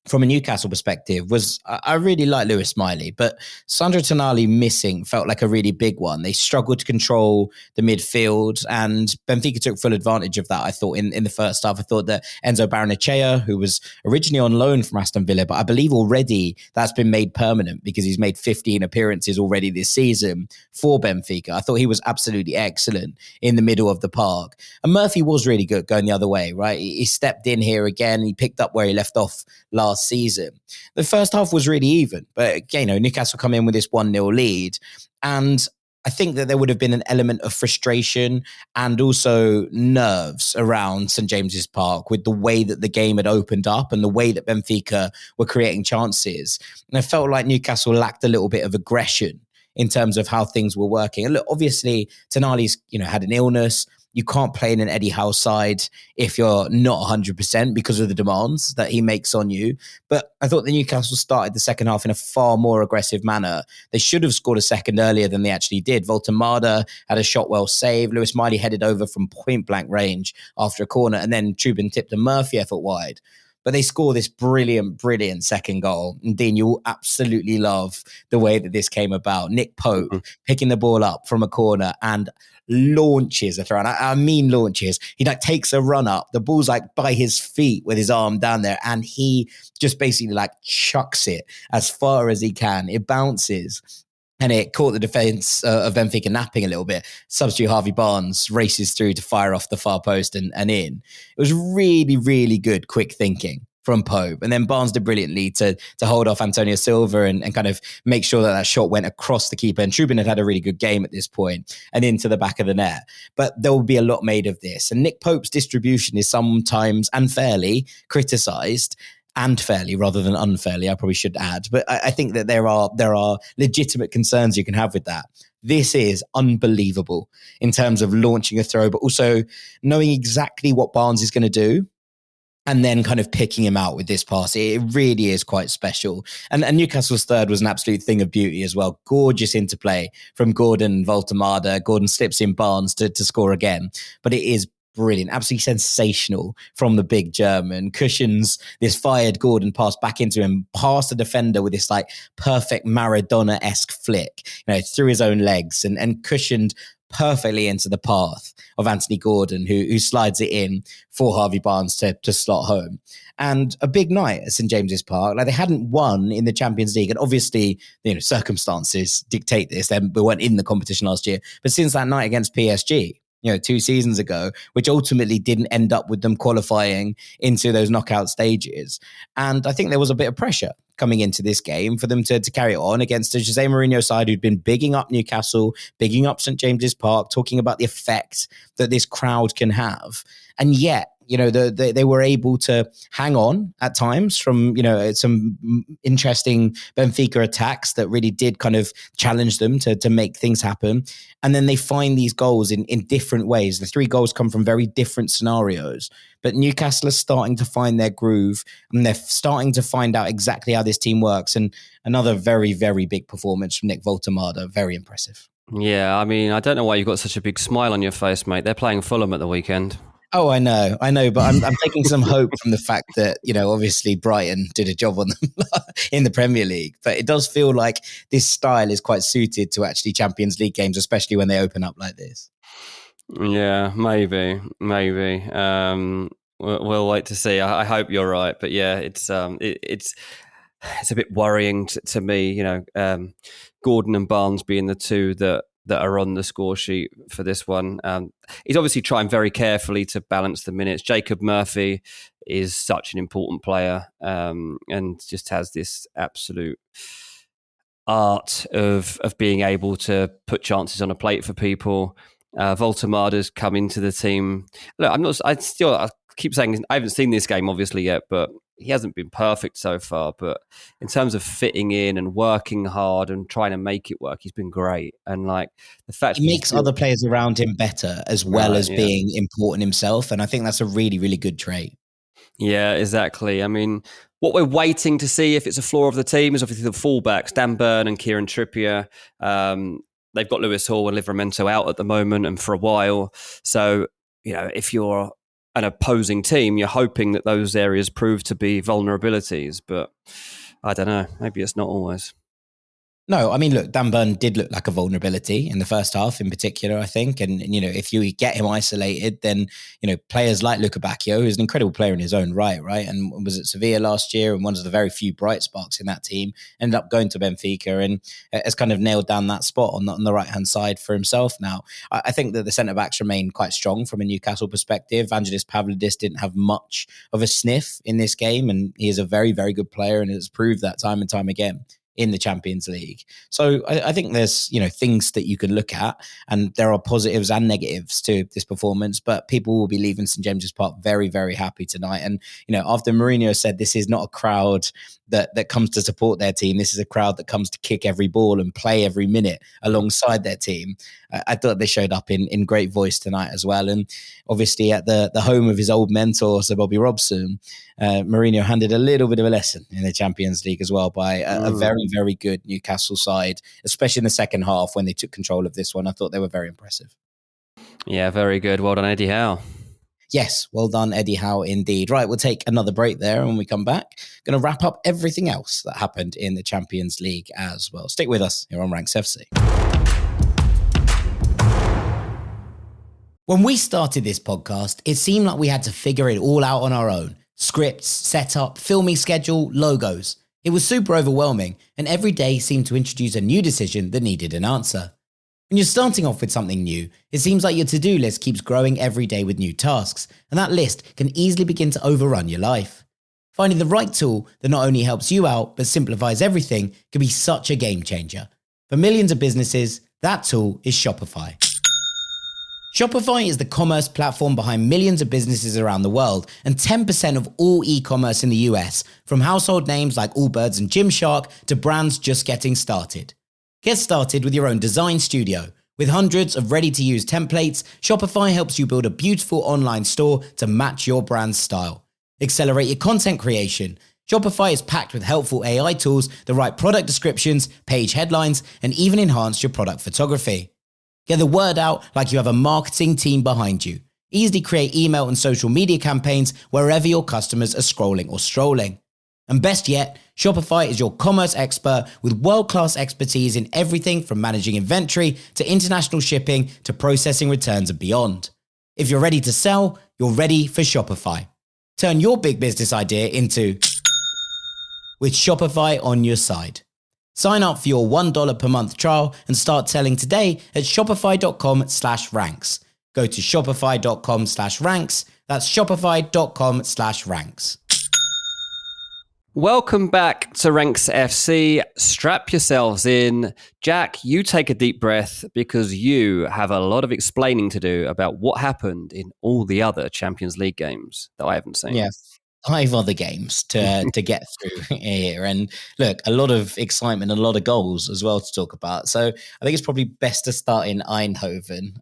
from a Newcastle perspective, was I really like Lewis Smiley, but Sandro Tonali missing felt like a really big one. They struggled to control the midfield, and Benfica took full advantage of that, I thought, in the first half. I thought that Enzo Barrenechea, who was originally on loan from Aston Villa, but I believe already that's been made permanent because he's made 15 appearances already this season for Benfica. I thought he was absolutely excellent in the middle of the park. And Murphy was really good going the other way, right? He stepped in here again. He picked up where he left off last season. The first half was really even, but Newcastle come in with this 1-0 lead, and I think that there would have been an element of frustration and also nerves around St James's Park with the way that the game had opened up and the way that Benfica were creating chances. And I felt like Newcastle lacked a little bit of aggression in terms of how things were working. And look, obviously, Tonali's had an illness. you can't play in an Eddie Howe side if you're not 100% because of the demands that he makes on you. But I thought the Newcastle started the second half in a far more aggressive manner. They should have scored a second earlier than they actually did. Voltemada had a shot well saved. Lewis Miley headed over from point blank range after a corner, and then Trubin tipped a Murphy effort wide. But they score this brilliant, brilliant second goal. And Dean, you will absolutely love the way that this came about. Nick Pope picking the ball up from a corner and launches a throw. And I mean launches. He like takes a run up. The ball's like by his feet with his arm down there. And he just basically like chucks it as far as he can. It bounces. And it caught the defence of Benfica napping a little bit. Substitute Harvey Barnes races through to fire off the far post and in. It was really, really good, quick thinking from Pope. And then Barnes did brilliantly to hold off Antonio Silva and kind of make sure that shot went across the keeper. And Trubin had a really good game at this point and into the back of the net. But there will be a lot made of this. And Nick Pope's distribution is sometimes unfairly criticised. And fairly rather than unfairly, I probably should add. But I think that there are legitimate concerns you can have with that. This is unbelievable in terms of launching a throw, but also knowing exactly what Barnes is going to do and then kind of picking him out with this pass. It really is quite special. And Newcastle's third was an absolute thing of beauty as well. Gorgeous interplay from Gordon and Voltemada. Gordon slips in Barnes to score again. But it is brilliant, absolutely sensational from the big German. Cushions this fired Gordon pass back into him, past the defender with this like perfect Maradona-esque flick, through his own legs and cushioned perfectly into the path of Anthony Gordon, who slides it in for Harvey Barnes to slot home. And a big night at St. James's Park. Like they hadn't won in the Champions League, and obviously, circumstances dictate this. They weren't in the competition last year, but since that night against PSG, 2 seasons ago, which ultimately didn't end up with them qualifying into those knockout stages. And I think there was a bit of pressure coming into this game for them to carry it on against a Jose Mourinho side who'd been bigging up Newcastle, bigging up St. James's Park, talking about the effect that this crowd can have. And yet, they were able to hang on at times from, some interesting Benfica attacks that really did kind of challenge them to make things happen. And then they find these goals in different ways. The 3 goals come from very different scenarios. But Newcastle are starting to find their groove and they're starting to find out exactly how this team works. And another very, very big performance from Nick Voltemada. Very impressive. Yeah, I mean, I don't know why you've got such a big smile on your face, mate. They're playing Fulham at the weekend. Oh, I know, but I'm taking some hope from the fact that, obviously Brighton did a job on them in the Premier League. But it does feel like this style is quite suited to actually Champions League games, especially when they open up like this. Yeah, maybe. We'll wait to see. I hope you're right. But yeah, it's a bit worrying to me, Gordon and Barnes being the two that are on the score sheet for this one. He's obviously trying very carefully to balance the minutes. Jacob Murphy is such an important player and just has this absolute art of being able to put chances on a plate for people. Voltemada's come into the team. Look, I keep saying I haven't seen this game obviously yet, but he hasn't been perfect so far, but in terms of fitting in and working hard and trying to make it work, he's been great. And like the fact he makes other players around him better as well as being important himself. And I think that's a really, really good trait. Yeah, exactly. I mean, what we're waiting to see if it's a flaw of the team is obviously the fullbacks, Dan Burn and Kieran Trippier. They've got Lewis Hall and Livramento out at the moment and for a while. So, if you're an opposing team, you're hoping that those areas prove to be vulnerabilities, but I don't know. Maybe it's not always. No, I mean, look, Dan Burn did look like a vulnerability in the first half in particular, I think. And if you get him isolated, then, players like Luca Bacchio, who's an incredible player in his own right? And was at Sevilla last year and one of the very few bright sparks in that team, ended up going to Benfica and has kind of nailed down that spot on the right-hand side for himself now. I think that the centre-backs remain quite strong from a Newcastle perspective. Vangelis Pavlidis didn't have much of a sniff in this game, and he is a very, very good player and has proved that time and time again. in the Champions League. So I think there's, things that you can look at, and there are positives and negatives to this performance, but people will be leaving St James's Park very, very happy tonight. And, after Mourinho said this is not a crowd that comes to support their team, this is a crowd that comes to kick every ball and play every minute alongside their team. I thought they showed up in great voice tonight as well. And obviously at the home of his old mentor, Sir Bobby Robson, Mourinho handed a little bit of a lesson in the Champions League as well by a very, very good Newcastle side, especially in the second half when they took control of this one. I thought they were very impressive. Yeah, very good. Well done, Eddie Howe. Yes, well done, Eddie Howe, indeed. Right, we'll take another break there, and when we come back, going to wrap up everything else that happened in the Champions League as well. Stick with us here on Ranks FC. When we started this podcast, it seemed like we had to figure it all out on our own. Scripts, setup, filming schedule, logos. It was super overwhelming, and every day seemed to introduce a new decision that needed an answer. When you're starting off with something new, it seems like your to-do list keeps growing every day with new tasks, and that list can easily begin to overrun your life. Finding the right tool that not only helps you out, but simplifies everything can be such a game changer. For millions of businesses, that tool is Shopify. Shopify is the commerce platform behind millions of businesses around the world and 10% of all e-commerce in the US, from household names like Allbirds and Gymshark to brands just getting started. Get started with your own design studio. With hundreds of ready-to-use templates, Shopify helps you build a beautiful online store to match your brand's style. Accelerate your content creation. Shopify is packed with helpful AI tools that write product descriptions, page headlines, and even enhance your product photography. Get the word out like you have a marketing team behind you. Easily create email and social media campaigns wherever your customers are scrolling or strolling. And best yet, Shopify is your commerce expert with world-class expertise in everything from managing inventory to international shipping to processing returns and beyond. If you're ready to sell, you're ready for Shopify. Turn your big business idea into with Shopify on your side. Sign up for your $1 per month trial and start selling today at shopify.com/ranks. Go to shopify.com/ranks. That's shopify.com/ranks. Welcome back to Ranks FC. Strap yourselves in. Jack, you take a deep breath because you have a lot of explaining to do about what happened in all the other Champions League games that I haven't seen. Yeah, 5 other games to get through here. And look, a lot of excitement, a lot of goals as well to talk about. So I think it's probably best to start in Eindhoven.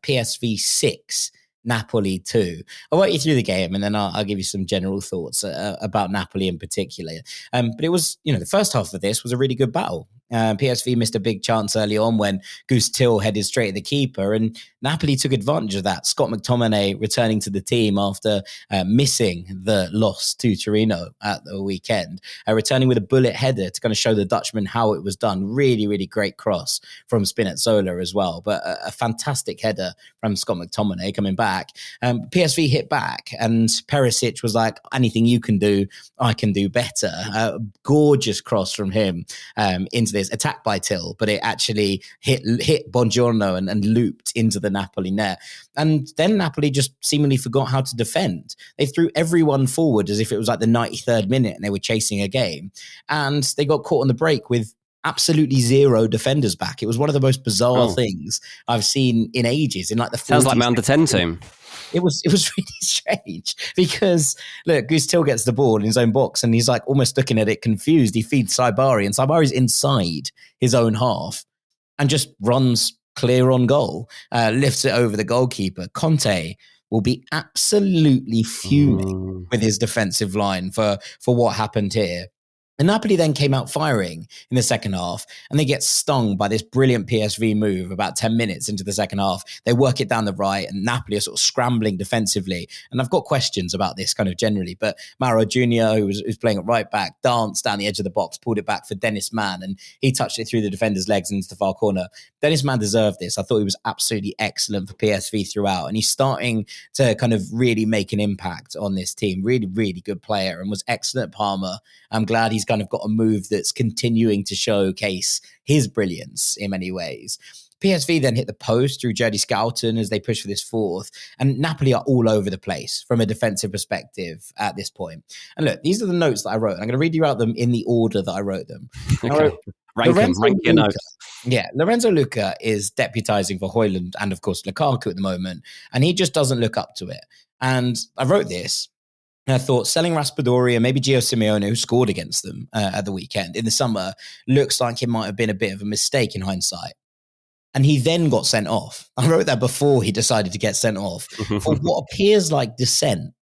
PSV 6. Napoli 2. I'll walk you through the game and then I'll give you some general thoughts about Napoli in particular. But it was, the first half of this was a really good battle. PSV missed a big chance early on when Goose Till headed straight at the keeper, and Napoli took advantage of that. Scott McTominay returning to the team after missing the loss to Torino at the weekend, returning with a bullet header to kind of show the Dutchman how it was done. Really, really great cross from Spinazzola as well, but a fantastic header from Scott McTominay coming back. PSV hit back, and Perisic was like, anything you can do, I can do better. Gorgeous cross from him into this attack by Till, but it actually hit Buongiorno and looped into the Napoli net. And then Napoli just seemingly forgot how to defend. They threw everyone forward as if it was like the 93rd minute and they were chasing a game. And they got caught on the break with absolutely zero defenders back. It was one of the most bizarre things I've seen in ages. In like the 40s. Sounds like my under 10 team. It was really strange because look, Goose Till gets the ball in his own box and he's like almost looking at it confused. He feeds Saibari and Saibari's inside his own half and just runs clear on goal, lifts it over the goalkeeper. Conte will be absolutely fuming with his defensive line for what happened here. And Napoli then came out firing in the second half, and they get stung by this brilliant PSV move about 10 minutes into the second half. They work it down the right, and Napoli are sort of scrambling defensively. And I've got questions about this kind of generally, but Mauro Junior, who's playing at right back, danced down the edge of the box, pulled it back for Dennis Mann, and he touched it through the defender's legs into the far corner. Dennis Mann deserved this. I thought he was absolutely excellent for PSV throughout, and he's starting to kind of really make an impact on this team. Really, really good player and was excellent at Parma. I'm glad he's kind of got a move that's continuing to showcase his brilliance in many ways. PSV then hit the post through Jody Scouten as they push for this fourth. And Napoli are all over the place from a defensive perspective at this point. And look, these are the notes that I wrote. I'm going to read you out them in the order that I wrote them. Okay. Rank your notes. Yeah, Lorenzo Luca is deputizing for Højlund and, of course, Lukaku at the moment, and he just doesn't look up to it. And I wrote this, and I thought selling Raspadori and maybe Gio Simeone, who scored against them at the weekend in the summer, looks like it might have been a bit of a mistake in hindsight. And he then got sent off. I wrote that before he decided to get sent off for what appears like dissent,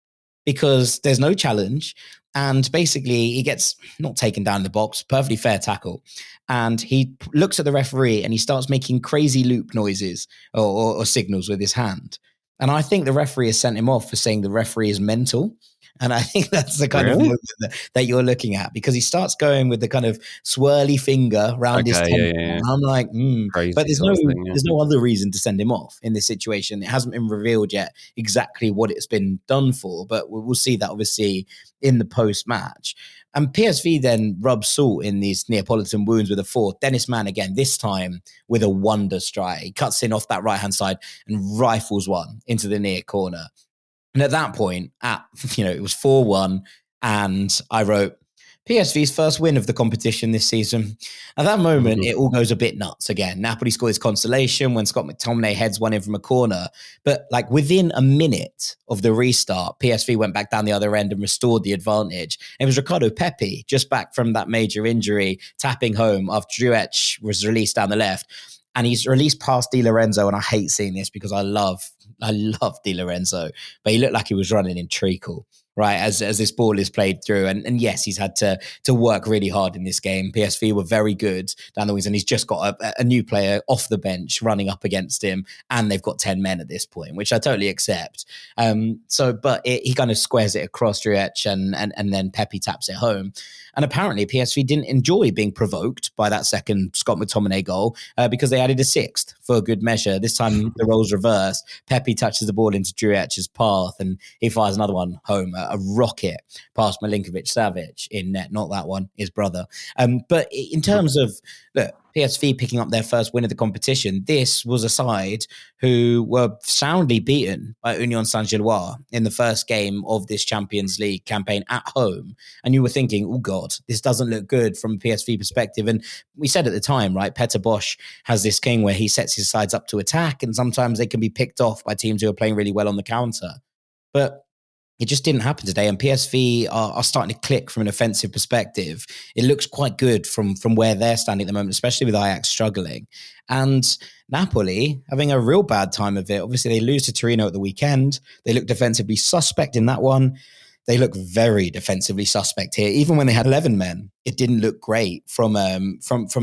because there's no challenge. And basically, he gets not taken down in the box, perfectly fair tackle. And he looks at the referee and he starts making crazy loop noises or signals with his hand. And I think the referee has sent him off for saying the referee is mental. And I think that's the kind of moment that you're looking at, because he starts going with the kind of swirly finger around his temple. And I'm like, but there's no other reason to send him off in this situation. It hasn't been revealed yet exactly what it's been done for, but we'll see that obviously in the post-match. And PSV then rubs salt in these Neapolitan wounds with a fourth. Dennis Mann again, this time with a wonder strike. He cuts in off that right-hand side and rifles one into the near corner. And at that point, it was 4-1, and I wrote, PSV's first win of the competition this season. At that moment, it all goes a bit nuts again. Napoli scored his consolation when Scott McTominay heads one in from a corner. But like within a minute of the restart, PSV went back down the other end and restored the advantage. And it was Ricardo Pepi, just back from that major injury, tapping home after Gyökeres was released down the left. And he's released past Di Lorenzo, and I hate seeing this because I love Di Lorenzo, but he looked like he was running in treacle, right, as this ball is played through. And yes, he's had to work really hard in this game. PSV were very good down the wings, and he's just got a new player off the bench running up against him, and they've got 10 men at this point, which I totally accept. But he kind of squares it across Gyökeres, and then Pepi taps it home. And apparently PSV didn't enjoy being provoked by that second Scott McTominay goal because they added a sixth for good measure. This time the roles reversed. Pepi touches the ball into Gyökeres' path, and he fires another one home, a rocket past Milinkovic-Savic in net. Not that one, his brother. But in terms of, look, PSV picking up their first win of the competition, this was a side who were soundly beaten by Union Saint-Gilloise in the first game of this Champions League campaign at home. And you were thinking, oh God, this doesn't look good from a PSV perspective. And we said at the time, right, Peter Bosz has this thing where he sets his sides up to attack, and sometimes they can be picked off by teams who are playing really well on the counter. But it just didn't happen today, and PSV are starting to click from an offensive perspective. It looks quite good from where they're standing at the moment, especially with Ajax struggling. And Napoli having a real bad time of it. Obviously, they lose to Torino at the weekend. They look defensively suspect in that one. They look very defensively suspect here. Even when they had 11 men, it didn't look great from a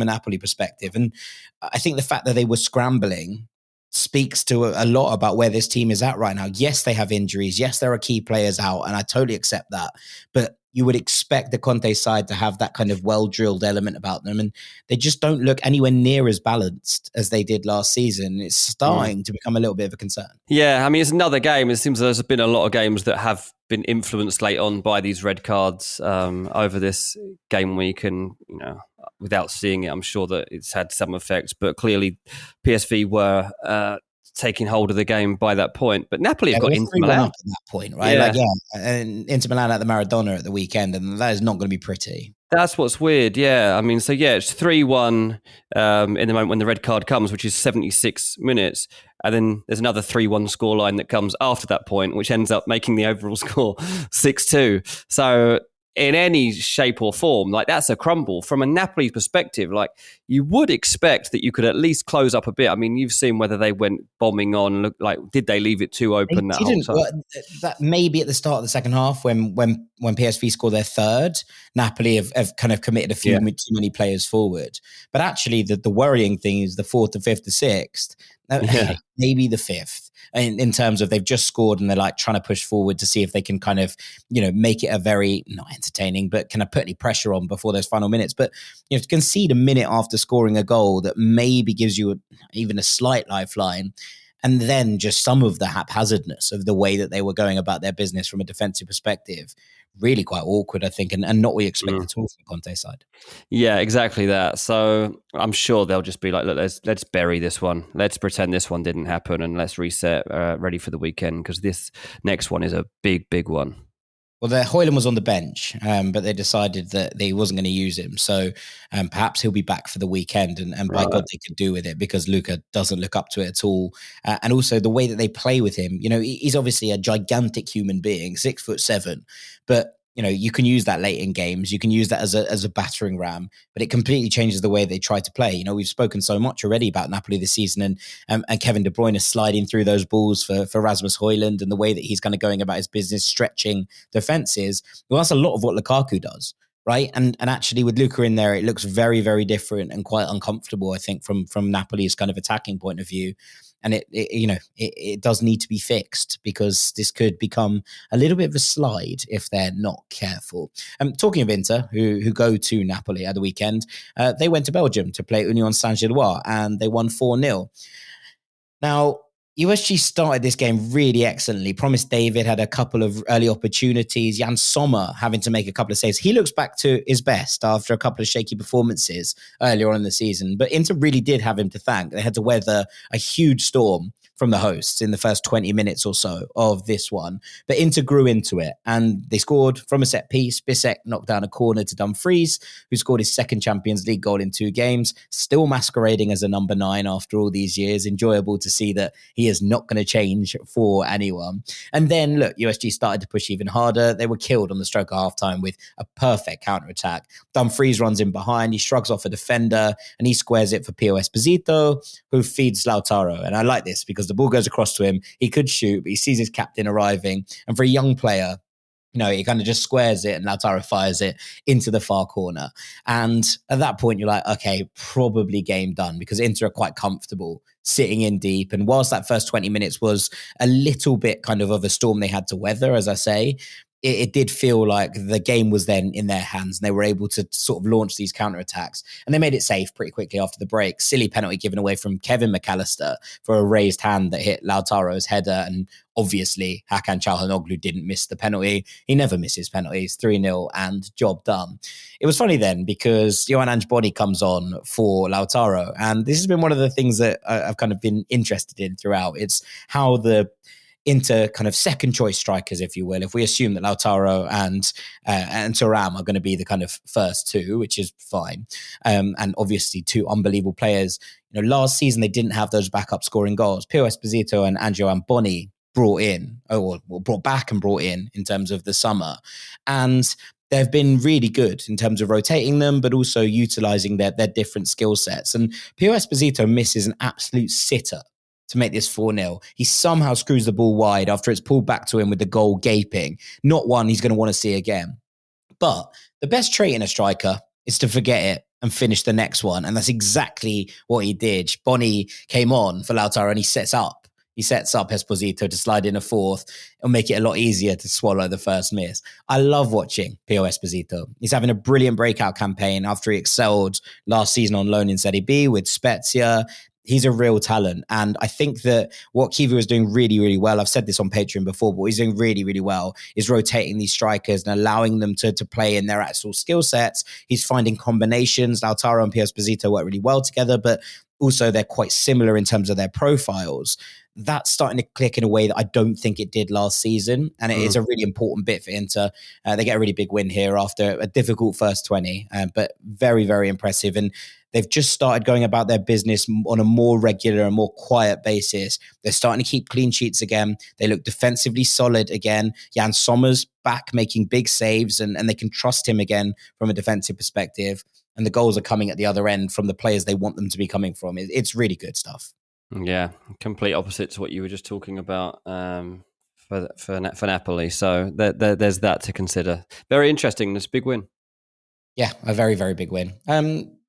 Napoli perspective. And I think the fact that they were scrambling speaks to a lot about where this team is at right now. Yes, they have injuries. Yes, there are key players out, and I totally accept that. But you would expect the Conte side to have that kind of well-drilled element about them, and they just don't look anywhere near as balanced as they did last season. It's starting to become a little bit of a concern. Yeah, I mean, it's another game. It seems there's been a lot of games that have been influenced late on by these red cards over this game week, and without seeing it, I'm sure that it's had some effects, but clearly PSV were taking hold of the game by that point. But Napoli have got Inter Milan up at that point, right? And Inter Milan at the Maradona at the weekend, and that is not going to be pretty. That's what's weird, yeah. I mean, it's 3-1 in the moment when the red card comes, which is 76 minutes. And then there's another 3-1 scoreline that comes after that point, which ends up making the overall score 6-2. So in any shape or form, like, that's a crumble. From a Napoli perspective, like, you would expect that you could at least close up a bit. I mean, you've seen whether they went bombing on. Look, like, did they leave it too open that whole time? Well, that maybe at the start of the second half when PSV scored their third, Napoli have kind of committed a few too many players forward. But actually, the worrying thing is the fourth, the fifth, the sixth, maybe the fifth. In terms of they've just scored and they're like trying to push forward to see if they can kind of, make it a very, not entertaining, but kind of put any pressure on before those final minutes. But, to concede a minute after scoring a goal that maybe gives you even a slight lifeline, and then just some of the haphazardness of the way that they were going about their business from a defensive perspective really quite awkward, I think, and not what you expect at all from Conte's side. Yeah, exactly that. So I'm sure they'll just be like, look, let's bury this one. Let's pretend this one didn't happen and let's reset, ready for the weekend, because this next one is a big, big one. Well, Højlund was on the bench, but they decided that they wasn't going to use him. So perhaps he'll be back for the weekend. And by God, they could do with it, because Luka doesn't look up to it at all. And also the way that they play with him, he's obviously a gigantic human being, 6'7", but you can use that late in games. You can use that as a battering ram, but it completely changes the way they try to play. We've spoken so much already about Napoli this season, and Kevin De Bruyne sliding through those balls for Rasmus Højlund, and the way that he's kind of going about his business, stretching defenses. Well, that's a lot of what Lukaku does, right? And actually with Luka in there, it looks very, very different and quite uncomfortable, I think, from Napoli's kind of attacking point of view. And it does need to be fixed, because this could become a little bit of a slide if they're not careful. Talking of Inter, who go to Napoli at the weekend, they went to Belgium to play Union Saint-Gilloise, and they won 4-0. Now, USG started this game really excellently. Promised David had a couple of early opportunities. Jan Sommer having to make a couple of saves. He looks back to his best after a couple of shaky performances earlier on in the season. But Inter really did have him to thank. They had to weather a huge storm from the hosts in the first 20 minutes or so of this one. But Inter grew into it, and they scored from a set piece. Bissek knocked down a corner to Dumfries, who scored his second Champions League goal in 2 games, still masquerading as a number 9 after all these years. Enjoyable to see that he is not going to change for anyone. And then, look, USG started to push even harder. They were killed on the stroke of halftime with a perfect counter-attack. Dumfries runs in behind, he shrugs off a defender, and he squares it for Pio Esposito, who feeds Lautaro. And I like this, because the ball goes across to him. He could shoot, but he sees his captain arriving. And for a young player, he kind of just squares it, and Lautaro fires it into the far corner. And at that point, you're like, okay, probably game done, because Inter are quite comfortable sitting in deep. And whilst that first 20 minutes was a little bit kind of a storm they had to weather, as I say, it did feel like the game was then in their hands, and they were able to sort of launch these counterattacks. And they made it safe pretty quickly after the break. Silly penalty given away from Kevin McAllister for a raised hand that hit Lautaro's header. And obviously, Hakan Çalhanoğlu didn't miss the penalty. He never misses penalties. 3-0 and job done. It was funny then, because Johan Angeboni comes on for Lautaro. And this has been one of the things that I've kind of been interested in throughout. It's how the Inter kind of second choice strikers, if you will, if we assume that Lautaro and Thuram are going to be the kind of first two, which is fine. And obviously 2 unbelievable players. Last season they didn't have those backup scoring goals. Pio Esposito and Angelo Amboni brought back and brought in terms of the summer. And they've been really good in terms of rotating them, but also utilizing their different skill sets. And Pio Esposito misses an absolute sitter to make this 4-0. He somehow screws the ball wide after it's pulled back to him with the goal gaping. Not one he's going to want to see again. But the best trait in a striker is to forget it and finish the next one. And that's exactly what he did. Boni came on for Lautaro, and he sets up Esposito to slide in a fourth and make it a lot easier to swallow the first miss. I love watching Pio Esposito. He's having a brilliant breakout campaign after he excelled last season on loan in Serie B with Spezia. He's a real talent. And I think that what Kiwi was doing really, really well, I've said this on Patreon before, but what he's doing really, really well is rotating these strikers and allowing them to play in their actual skill sets. He's finding combinations. Lautaro and Pio Esposito work really well together, but also they're quite similar in terms of their profiles. That's starting to click in a way that I don't think it did last season. And it is a really important bit for Inter. They get a really big win here after a difficult first 20, but very, very impressive. And they've just started going about their business on a more regular and more quiet basis. They're starting to keep clean sheets again. They look defensively solid again. Jan Sommer's back making big saves, and they can trust him again from a defensive perspective. And the goals are coming at the other end from the players they want them to be coming from. It's really good stuff. Yeah, complete opposite to what you were just talking about for Napoli. So there's that to consider. Very interesting. This big win. Yeah, a very, very big win.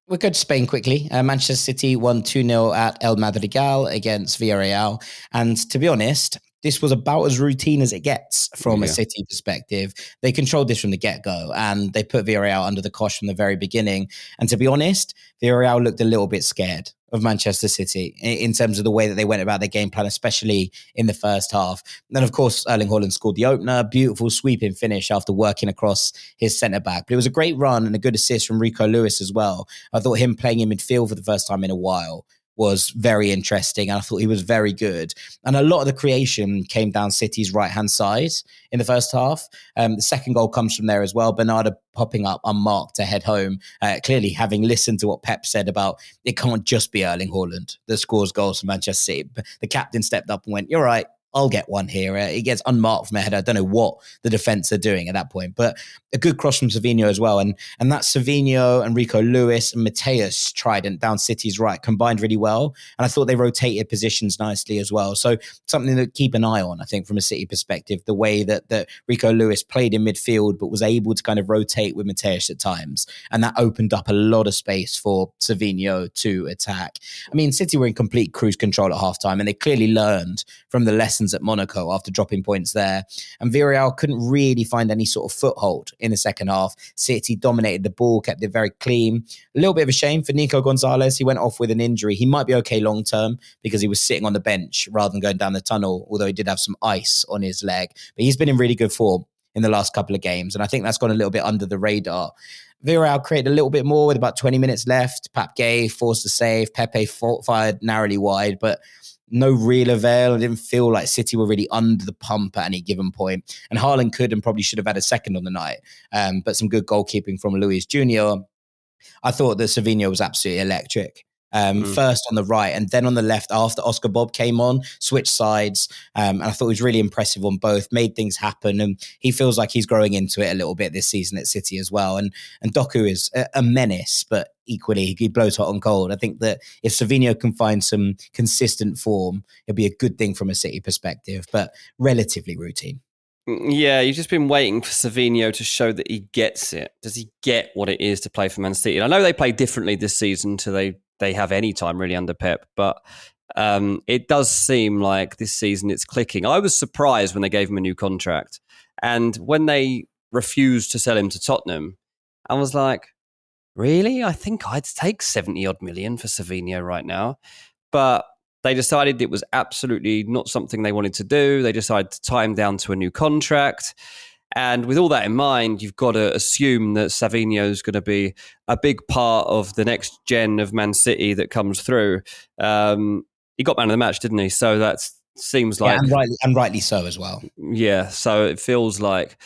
We'll go to Spain quickly. Manchester City won 2-0 at El Madrigal against Villarreal. And to be honest, this was about as routine as it gets from a City perspective. They controlled this from the get-go, and they put Villarreal under the cosh from the very beginning. And to be honest, Villarreal looked a little bit scared of Manchester City in terms of the way that they went about their game plan, especially in the first half. And then, of course, Erling Haaland scored the opener, beautiful sweeping finish after working across his centre-back. But it was a great run and a good assist from Rico Lewis as well. I thought him playing in midfield for the first time in a while was very interesting, and I thought he was very good. And a lot of the creation came down City's right-hand side in the first half. The second goal comes from there as well. Bernardo popping up unmarked to head home, clearly having listened to what Pep said about it can't just be Erling Haaland that scores goals for Manchester City. The captain stepped up and went, "You're right, I'll get one here." He gets unmarked from a header. I don't know what the defence are doing at that point, but a good cross from Savinho as well. And that Savinho and Rico Lewis and Mateus trident down City's right combined really well. And I thought they rotated positions nicely as well. So something to keep an eye on, I think, from a City perspective, the way that Rico Lewis played in midfield, but was able to kind of rotate with Mateus at times. And that opened up a lot of space for Savinho to attack. I mean, City were in complete cruise control at halftime, and they clearly learned from the lessons at Monaco after dropping points there. And Villarreal couldn't really find any sort of foothold in the second half. City dominated the ball, kept it very clean. A little bit of a shame for Nico Gonzalez. He went off with an injury. He might be okay long term because he was sitting on the bench rather than going down the tunnel, although he did have some ice on his leg. But he's been in really good form in the last couple of games, and I think that's gone a little bit under the radar. Villarreal created a little bit more with about 20 minutes left. Pape Gueye forced a save. Pepe fired narrowly wide, but no real avail. I didn't feel like City were really under the pump at any given point. And Haaland could and probably should have had a second on the night. But some good goalkeeping from Luis Jr. I thought that Savinho was absolutely electric. First on the right and then on the left after Oscar Bob came on, switched sides. And I thought he was really impressive on both, made things happen. And he feels like he's growing into it a little bit this season at City as well. And Doku is a menace, but equally he blows hot and cold. I think that if Savinho can find some consistent form, it'll be a good thing from a City perspective, but relatively routine. Yeah, you've just been waiting for Savinho to show that he gets it. Does he get what it is to play for Man City? And I know they play differently this season to they have any time really under Pep, but it does seem like this season it's clicking. I was surprised when they gave him a new contract, and when they refused to sell him to Tottenham, I was like, really? I think I'd take 70 odd million for Savinho right now. But they decided it was absolutely not something they wanted to do. They decided to tie him down to a new contract. And with all that in mind, you've got to assume that Savinho is going to be a big part of the next gen of Man City that comes through. He got man of the match, didn't he? So that seems like... Yeah, and rightly so as well. Yeah, so it feels like,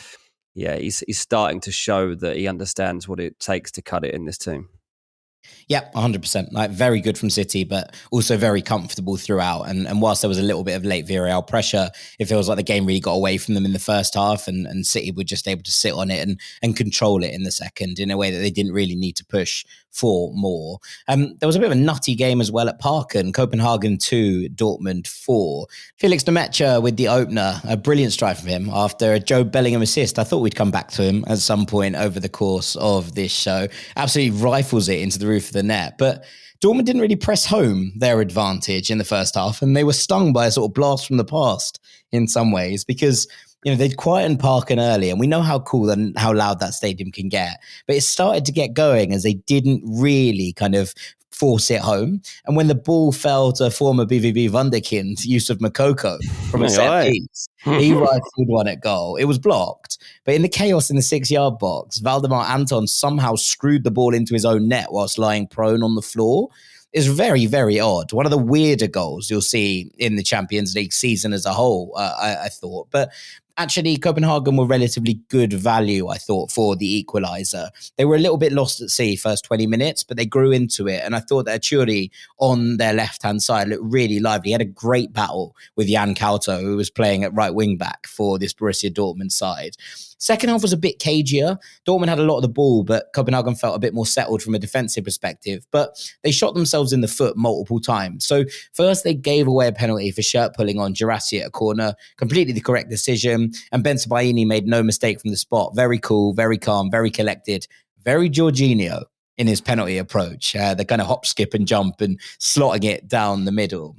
he's starting to show that he understands what it takes to cut it in this team. Yeah, 100%. Like, very good from City, but also very comfortable throughout. And whilst there was a little bit of late Villarreal pressure, it feels like the game really got away from them in the first half, and City were just able to sit on it and control it in the second in a way that they didn't really need to push for more. There was a bit of a nutty game as well at Parken. Copenhagen 2, Dortmund 4. Felix Nemetcha with the opener, a brilliant strike from him after a Joe Bellingham assist. I thought we'd come back to him at some point over the course of this show. Absolutely rifles it into the roof of the net, but Dortmund didn't really press home their advantage in the first half, and they were stung by a sort of blast from the past in some ways because they'd quietened Parken early, and we know how cool and how loud that stadium can get. But it started to get going as they didn't really kind of force it home. And when the ball fell to former BVB wunderkind Yusuf Moukoko from a set piece, he rifled one at goal. It was blocked. But in the chaos in the 6-yard box, Valdemar Anton somehow screwed the ball into his own net whilst lying prone on the floor. It's very, very odd. One of the weirder goals you'll see in the Champions League season as a whole, I thought. But actually, Copenhagen were relatively good value, I thought, for the equaliser. They were a little bit lost at sea first 20 minutes, but they grew into it. And I thought that Achuri on their left-hand side looked really lively. He had a great battle with Jan Kauto, who was playing at right wing-back for this Borussia Dortmund side. Second half was a bit cagier. Dortmund had a lot of the ball, but Copenhagen felt a bit more settled from a defensive perspective. But they shot themselves in the foot multiple times. So first they gave away a penalty for shirt pulling on Girassi at a corner. Completely the correct decision. And Ben Sebaini made no mistake from the spot. Very cool, very calm, very collected, very Jorginho in his penalty approach. The kind of hop, skip and jump and slotting it down the middle.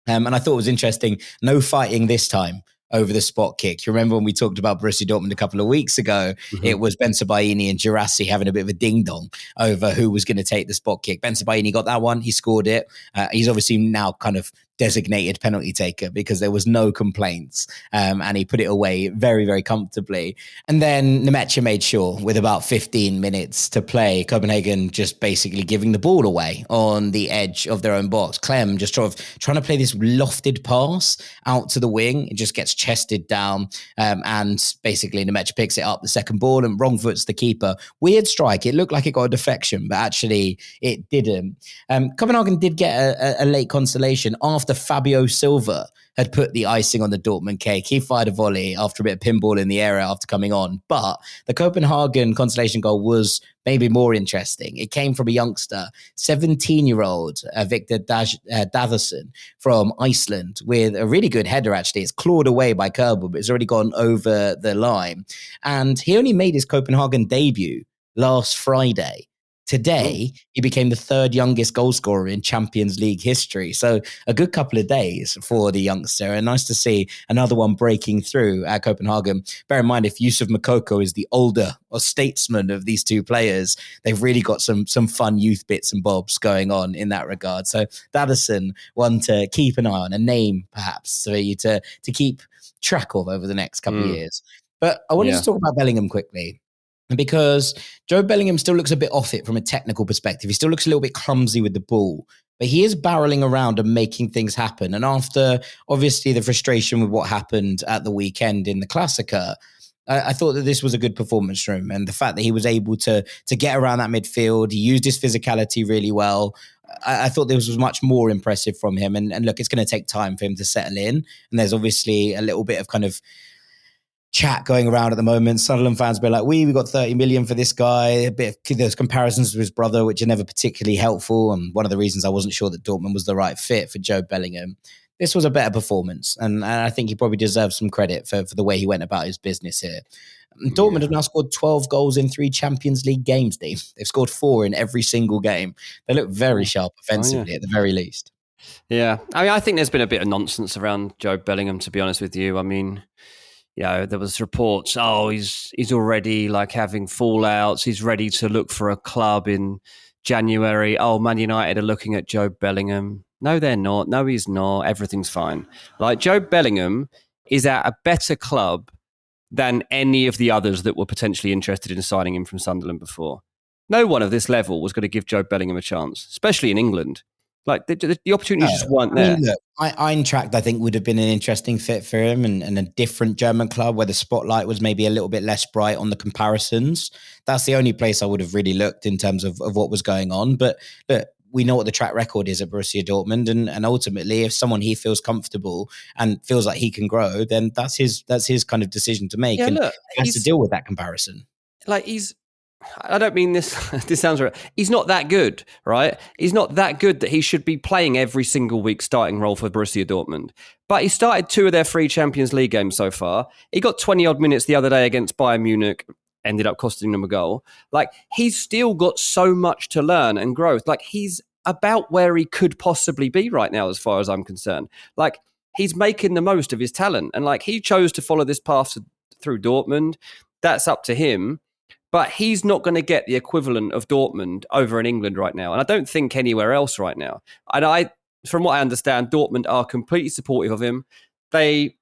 And I thought it was interesting, no fighting this time over the spot kick. You remember when we talked about Borussia Dortmund a couple of weeks ago, it was Bensebaini and Girassi having a bit of a ding-dong over who was going to take the spot kick. Bensebaini got that one. He scored it. He's obviously now kind of designated penalty taker because there was no complaints, and he put it away very, very comfortably. And then Nemecha made sure, with about 15 minutes to play, Copenhagen just basically giving the ball away on the edge of their own box. Clem just sort of trying to play this lofted pass out to the wing. It just gets chested down, and basically Nemecha picks it up, the second ball, and wrong foots the keeper. Weird strike. It looked like it got a deflection, but actually it didn't. Copenhagen did get a late consolation after Fabio Silva had put the icing on the Dortmund cake. He fired a volley after a bit of pinball in the area after coming on. But the Copenhagen consolation goal was maybe more interesting. It came from a youngster, 17-year-old Viktor Gyökeres from Iceland, with a really good header, actually. It's clawed away by Kerbal, but it's already gone over the line. And he only made his Copenhagen debut last Friday. Today, he became the third youngest goal scorer in Champions League history. So a good couple of days for the youngster, and nice to see another one breaking through at Copenhagen. Bear in mind, if Yusuf Moukoko is the older or statesman of these two players, they've really got some fun youth bits and bobs going on in that regard. So Daderson, one to keep an eye on, a name perhaps for you to keep track of over the next couple of years. But I wanted to talk about Bellingham quickly, because Joe Bellingham still looks a bit off it from a technical perspective. He still looks a little bit clumsy with the ball, but he is barreling around and making things happen. And after, obviously, the frustration with what happened at the weekend in the Classica, I thought that this was a good performance from him. And the fact that he was able to get around that midfield, he used his physicality really well. I thought this was much more impressive from him. And look, it's going to take time for him to settle in. And there's obviously a little bit of kind of chat going around at the moment. Sunderland fans be like, we got 30 million for this guy. A bit of those comparisons to his brother, which are never particularly helpful. And one of the reasons I wasn't sure that Dortmund was the right fit for Joe Bellingham. This was a better performance, and I think he probably deserves some credit for the way he went about his business here. Dortmund have now scored 12 goals in 3 Champions League games, Dave. They've scored 4 in every single game. They look very sharp offensively at the very least. Yeah. I mean, I think there's been a bit of nonsense around Joe Bellingham, to be honest with you. I mean, there was reports, he's already like having fallouts. He's ready to look for a club in January. Oh, Man United are looking at Joe Bellingham. No, they're not. No, he's not. Everything's fine. Like, Joe Bellingham is at a better club than any of the others that were potentially interested in signing him from Sunderland before. No one of this level was going to give Joe Bellingham a chance, especially in England. Like, the opportunities just weren't there. I mean, look, Eintracht, I think, would have been an interesting fit for him, and a different German club where the spotlight was maybe a little bit less bright on the comparisons. That's the only place I would have really looked in terms of what was going on. But look, we know what the track record is at Borussia Dortmund, and ultimately, if someone he feels comfortable and feels like he can grow, then that's his kind of decision to make, and look, he has to deal with that comparison. Like, I don't mean this. This sounds right. He's not that good, right? He's not that good that he should be playing every single week starting role for Borussia Dortmund. But he started 2 of their 3 Champions League games so far. He got 20 odd minutes the other day against Bayern Munich, ended up costing them a goal. Like, he's still got so much to learn and growth. Like, he's about where he could possibly be right now, as far as I'm concerned. Like, he's making the most of his talent, and like, he chose to follow this path through Dortmund. That's up to him. But he's not going to get the equivalent of Dortmund over in England right now. And I don't think anywhere else right now. And from what I understand, Dortmund are completely supportive of him. They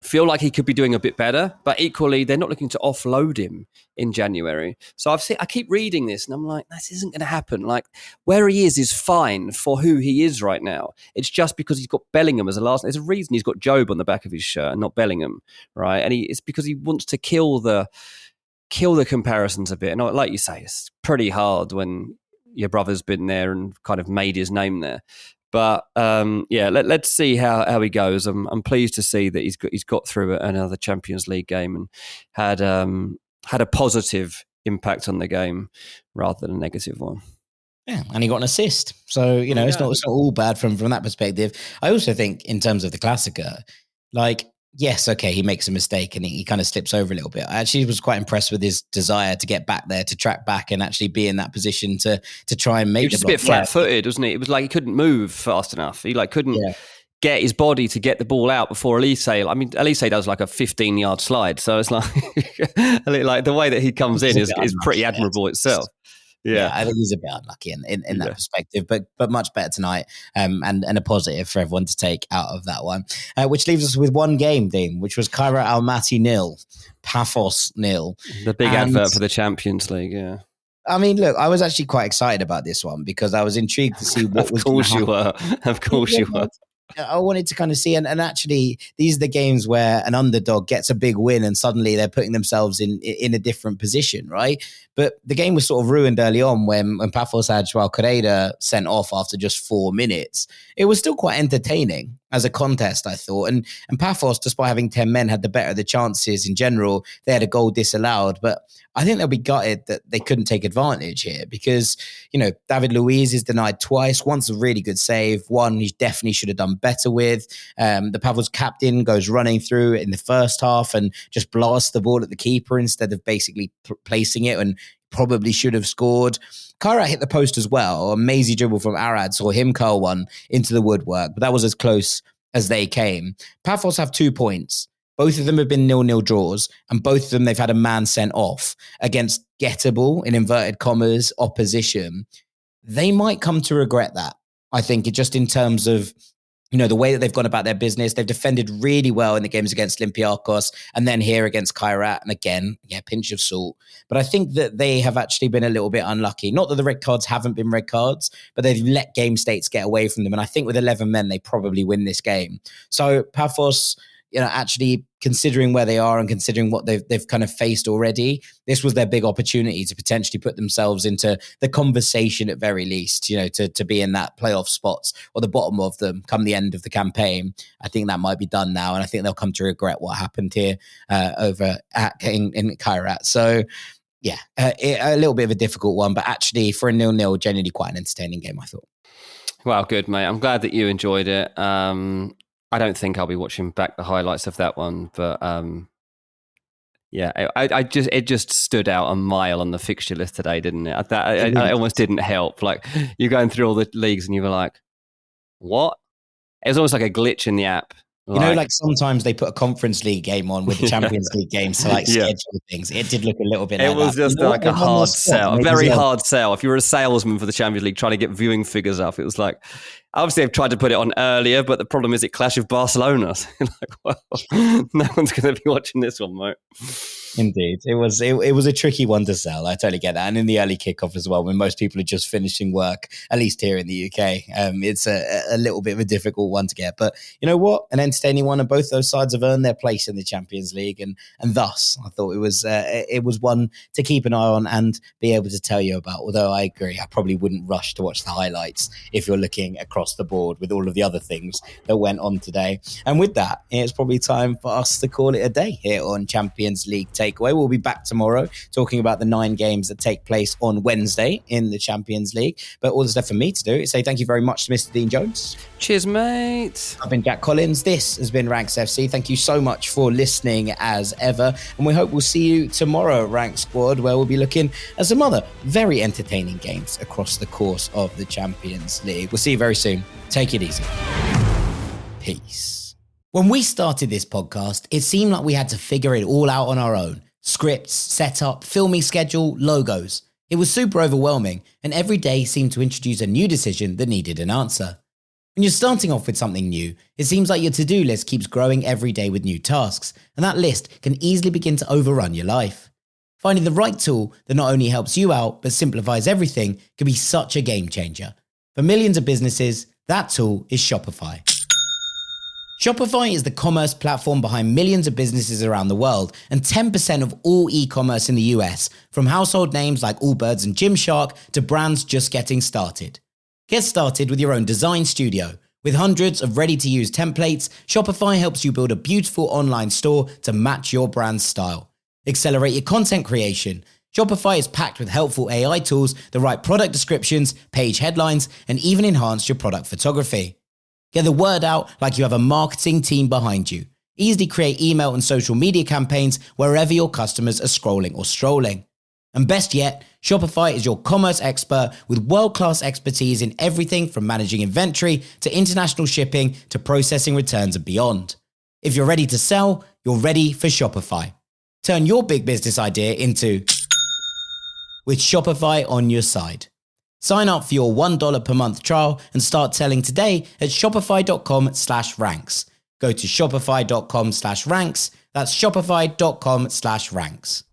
feel like he could be doing a bit better, but equally, they're not looking to offload him in January. So I keep reading this and I'm like, this isn't going to happen. Like, where he is fine for who he is right now. It's just because he's got Bellingham as a last name. There's a reason he's got Job on the back of his shirt and not Bellingham, right? And it's because he wants to kill the comparisons a bit. And like you say, it's pretty hard when your brother's been there and kind of made his name there. But let's see how he goes. I'm pleased to see that he's got through another Champions League game and had a positive impact on the game rather than a negative one. Yeah, and he got an assist. So, it's not all bad from that perspective. I also think in terms of the Classica, like, yes, okay, he makes a mistake and he kind of slips over a little bit. I actually was quite impressed with his desire to get back there, to track back and actually be in that position to try and make. He was just a bit flat-footed, wasn't he? It was like he couldn't move fast enough. He couldn't get his body to get the ball out before Elise. I mean, Elise does like a 15-yard slide. So it's like, like the way that he comes in is pretty admirable itself. Yeah, I think he's a bit unlucky in that perspective, but much better tonight, and a positive for everyone to take out of that one. Which leaves us with one game, Dean, which was Kairat Almaty 0, Paphos 0. The big advert for the Champions League, yeah. I mean, look, I was actually quite excited about this one because I was intrigued to see what was going to happen. Of course you were. I wanted to kind of see, and actually, these are the games where an underdog gets a big win and suddenly they're putting themselves in a different position, right? But the game was sort of ruined early on when Paphos had Joao Correia sent off after just 4 minutes. It was still quite entertaining as a contest, I thought. And Paphos, despite having 10 men, had the better of the chances in general. They had a goal disallowed, but I think they'll be gutted that they couldn't take advantage here because, David Luiz is denied twice. Once a really good save. One he definitely should have done better with. The Paphos captain goes running through in the first half and just blasts the ball at the keeper instead of basically placing it, and probably should have scored. Kairat hit the post as well. A mazy dribble from Arad saw him curl one into the woodwork, but that was as close as they came. Paphos have 2 points. Both of them have been 0-0 draws, and both of them they've had a man sent off against gettable, in inverted commas, opposition. They might come to regret that, I think, just in terms of the way that they've gone about their business. They've defended really well in the games against Olympiacos and then here against Kairat. And again, pinch of salt. But I think that they have actually been a little bit unlucky. Not that the red cards haven't been red cards, but they've let game states get away from them. And I think with 11 men, they probably win this game. So Paphos, actually considering where they are and considering what they've kind of faced already, this was their big opportunity to potentially put themselves into the conversation at very least, to be in that playoff spots or the bottom of them come the end of the campaign. I think that might be done now. And I think they'll come to regret what happened here over in Kairat. So a little bit of a difficult one, but actually for a 0-0, genuinely quite an entertaining game, I thought. Well, good, mate. I'm glad that you enjoyed it. I don't think I'll be watching back the highlights of that one, but it just stood out a mile on the fixture list today, didn't it? I almost didn't help. Like, you're going through all the leagues and you were like, what? It was almost like a glitch in the app. Like sometimes they put a Conference League game on with the Champions League games to schedule things. It did look a little bit like that. It was just like a hard sell, a very hard sell. If you were a salesman for the Champions League trying to get viewing figures up, it was like, obviously they've tried to put it on earlier, but the problem is it clashed with Barcelona. So no one's going to be watching this one, mate. Indeed. It was a tricky one to sell. I totally get that. And in the early kickoff as well, when most people are just finishing work, at least here in the UK, it's a little bit of a difficult one to get. But you know what? An entertaining one, and both those sides have earned their place in the Champions League. And thus, I thought it was one to keep an eye on and be able to tell you about. Although I agree, I probably wouldn't rush to watch the highlights if you're looking across the board with all of the other things that went on today. And with that, it's probably time for us to call it a day here on Champions League Takeaway. We'll be back tomorrow talking about the 9 games that take place on Wednesday in the Champions League. But all that's left for me to do is say thank you very much to Mr. Dean Jones. Cheers, mate. I've been Jack Collins. This has been Ranks FC. Thank you so much for listening as ever. And we hope we'll see you tomorrow, Rank Squad, where we'll be looking at some other very entertaining games across the course of the Champions League. We'll see you very soon. Take it easy. Peace. When we started this podcast, it seemed like we had to figure it all out on our own. Scripts, setup, filming schedule, logos. It was super overwhelming, and every day seemed to introduce a new decision that needed an answer. When you're starting off with something new, it seems like your to-do list keeps growing every day with new tasks, and that list can easily begin to overrun your life. Finding the right tool that not only helps you out, but simplifies everything can be such a game changer. For millions of businesses, that tool is Shopify. Shopify is the commerce platform behind millions of businesses around the world and 10% of all e-commerce in the US, from household names like Allbirds and Gymshark to brands just getting started. Get started with your own design studio. With hundreds of ready-to-use templates, Shopify helps you build a beautiful online store to match your brand's style. Accelerate your content creation. Shopify is packed with helpful AI tools that write product descriptions, page headlines, and even enhance your product photography. Get the word out like you have a marketing team behind you. Easily create email and social media campaigns wherever your customers are scrolling or strolling. And best yet, Shopify is your commerce expert with world-class expertise in everything from managing inventory to international shipping to processing returns and beyond. If you're ready to sell, you're ready for Shopify. Turn your big business idea into with Shopify on your side. Sign up for your $1 per month trial and start selling today at shopify.com/ranks. Go to shopify.com/ranks. That's shopify.com/ranks.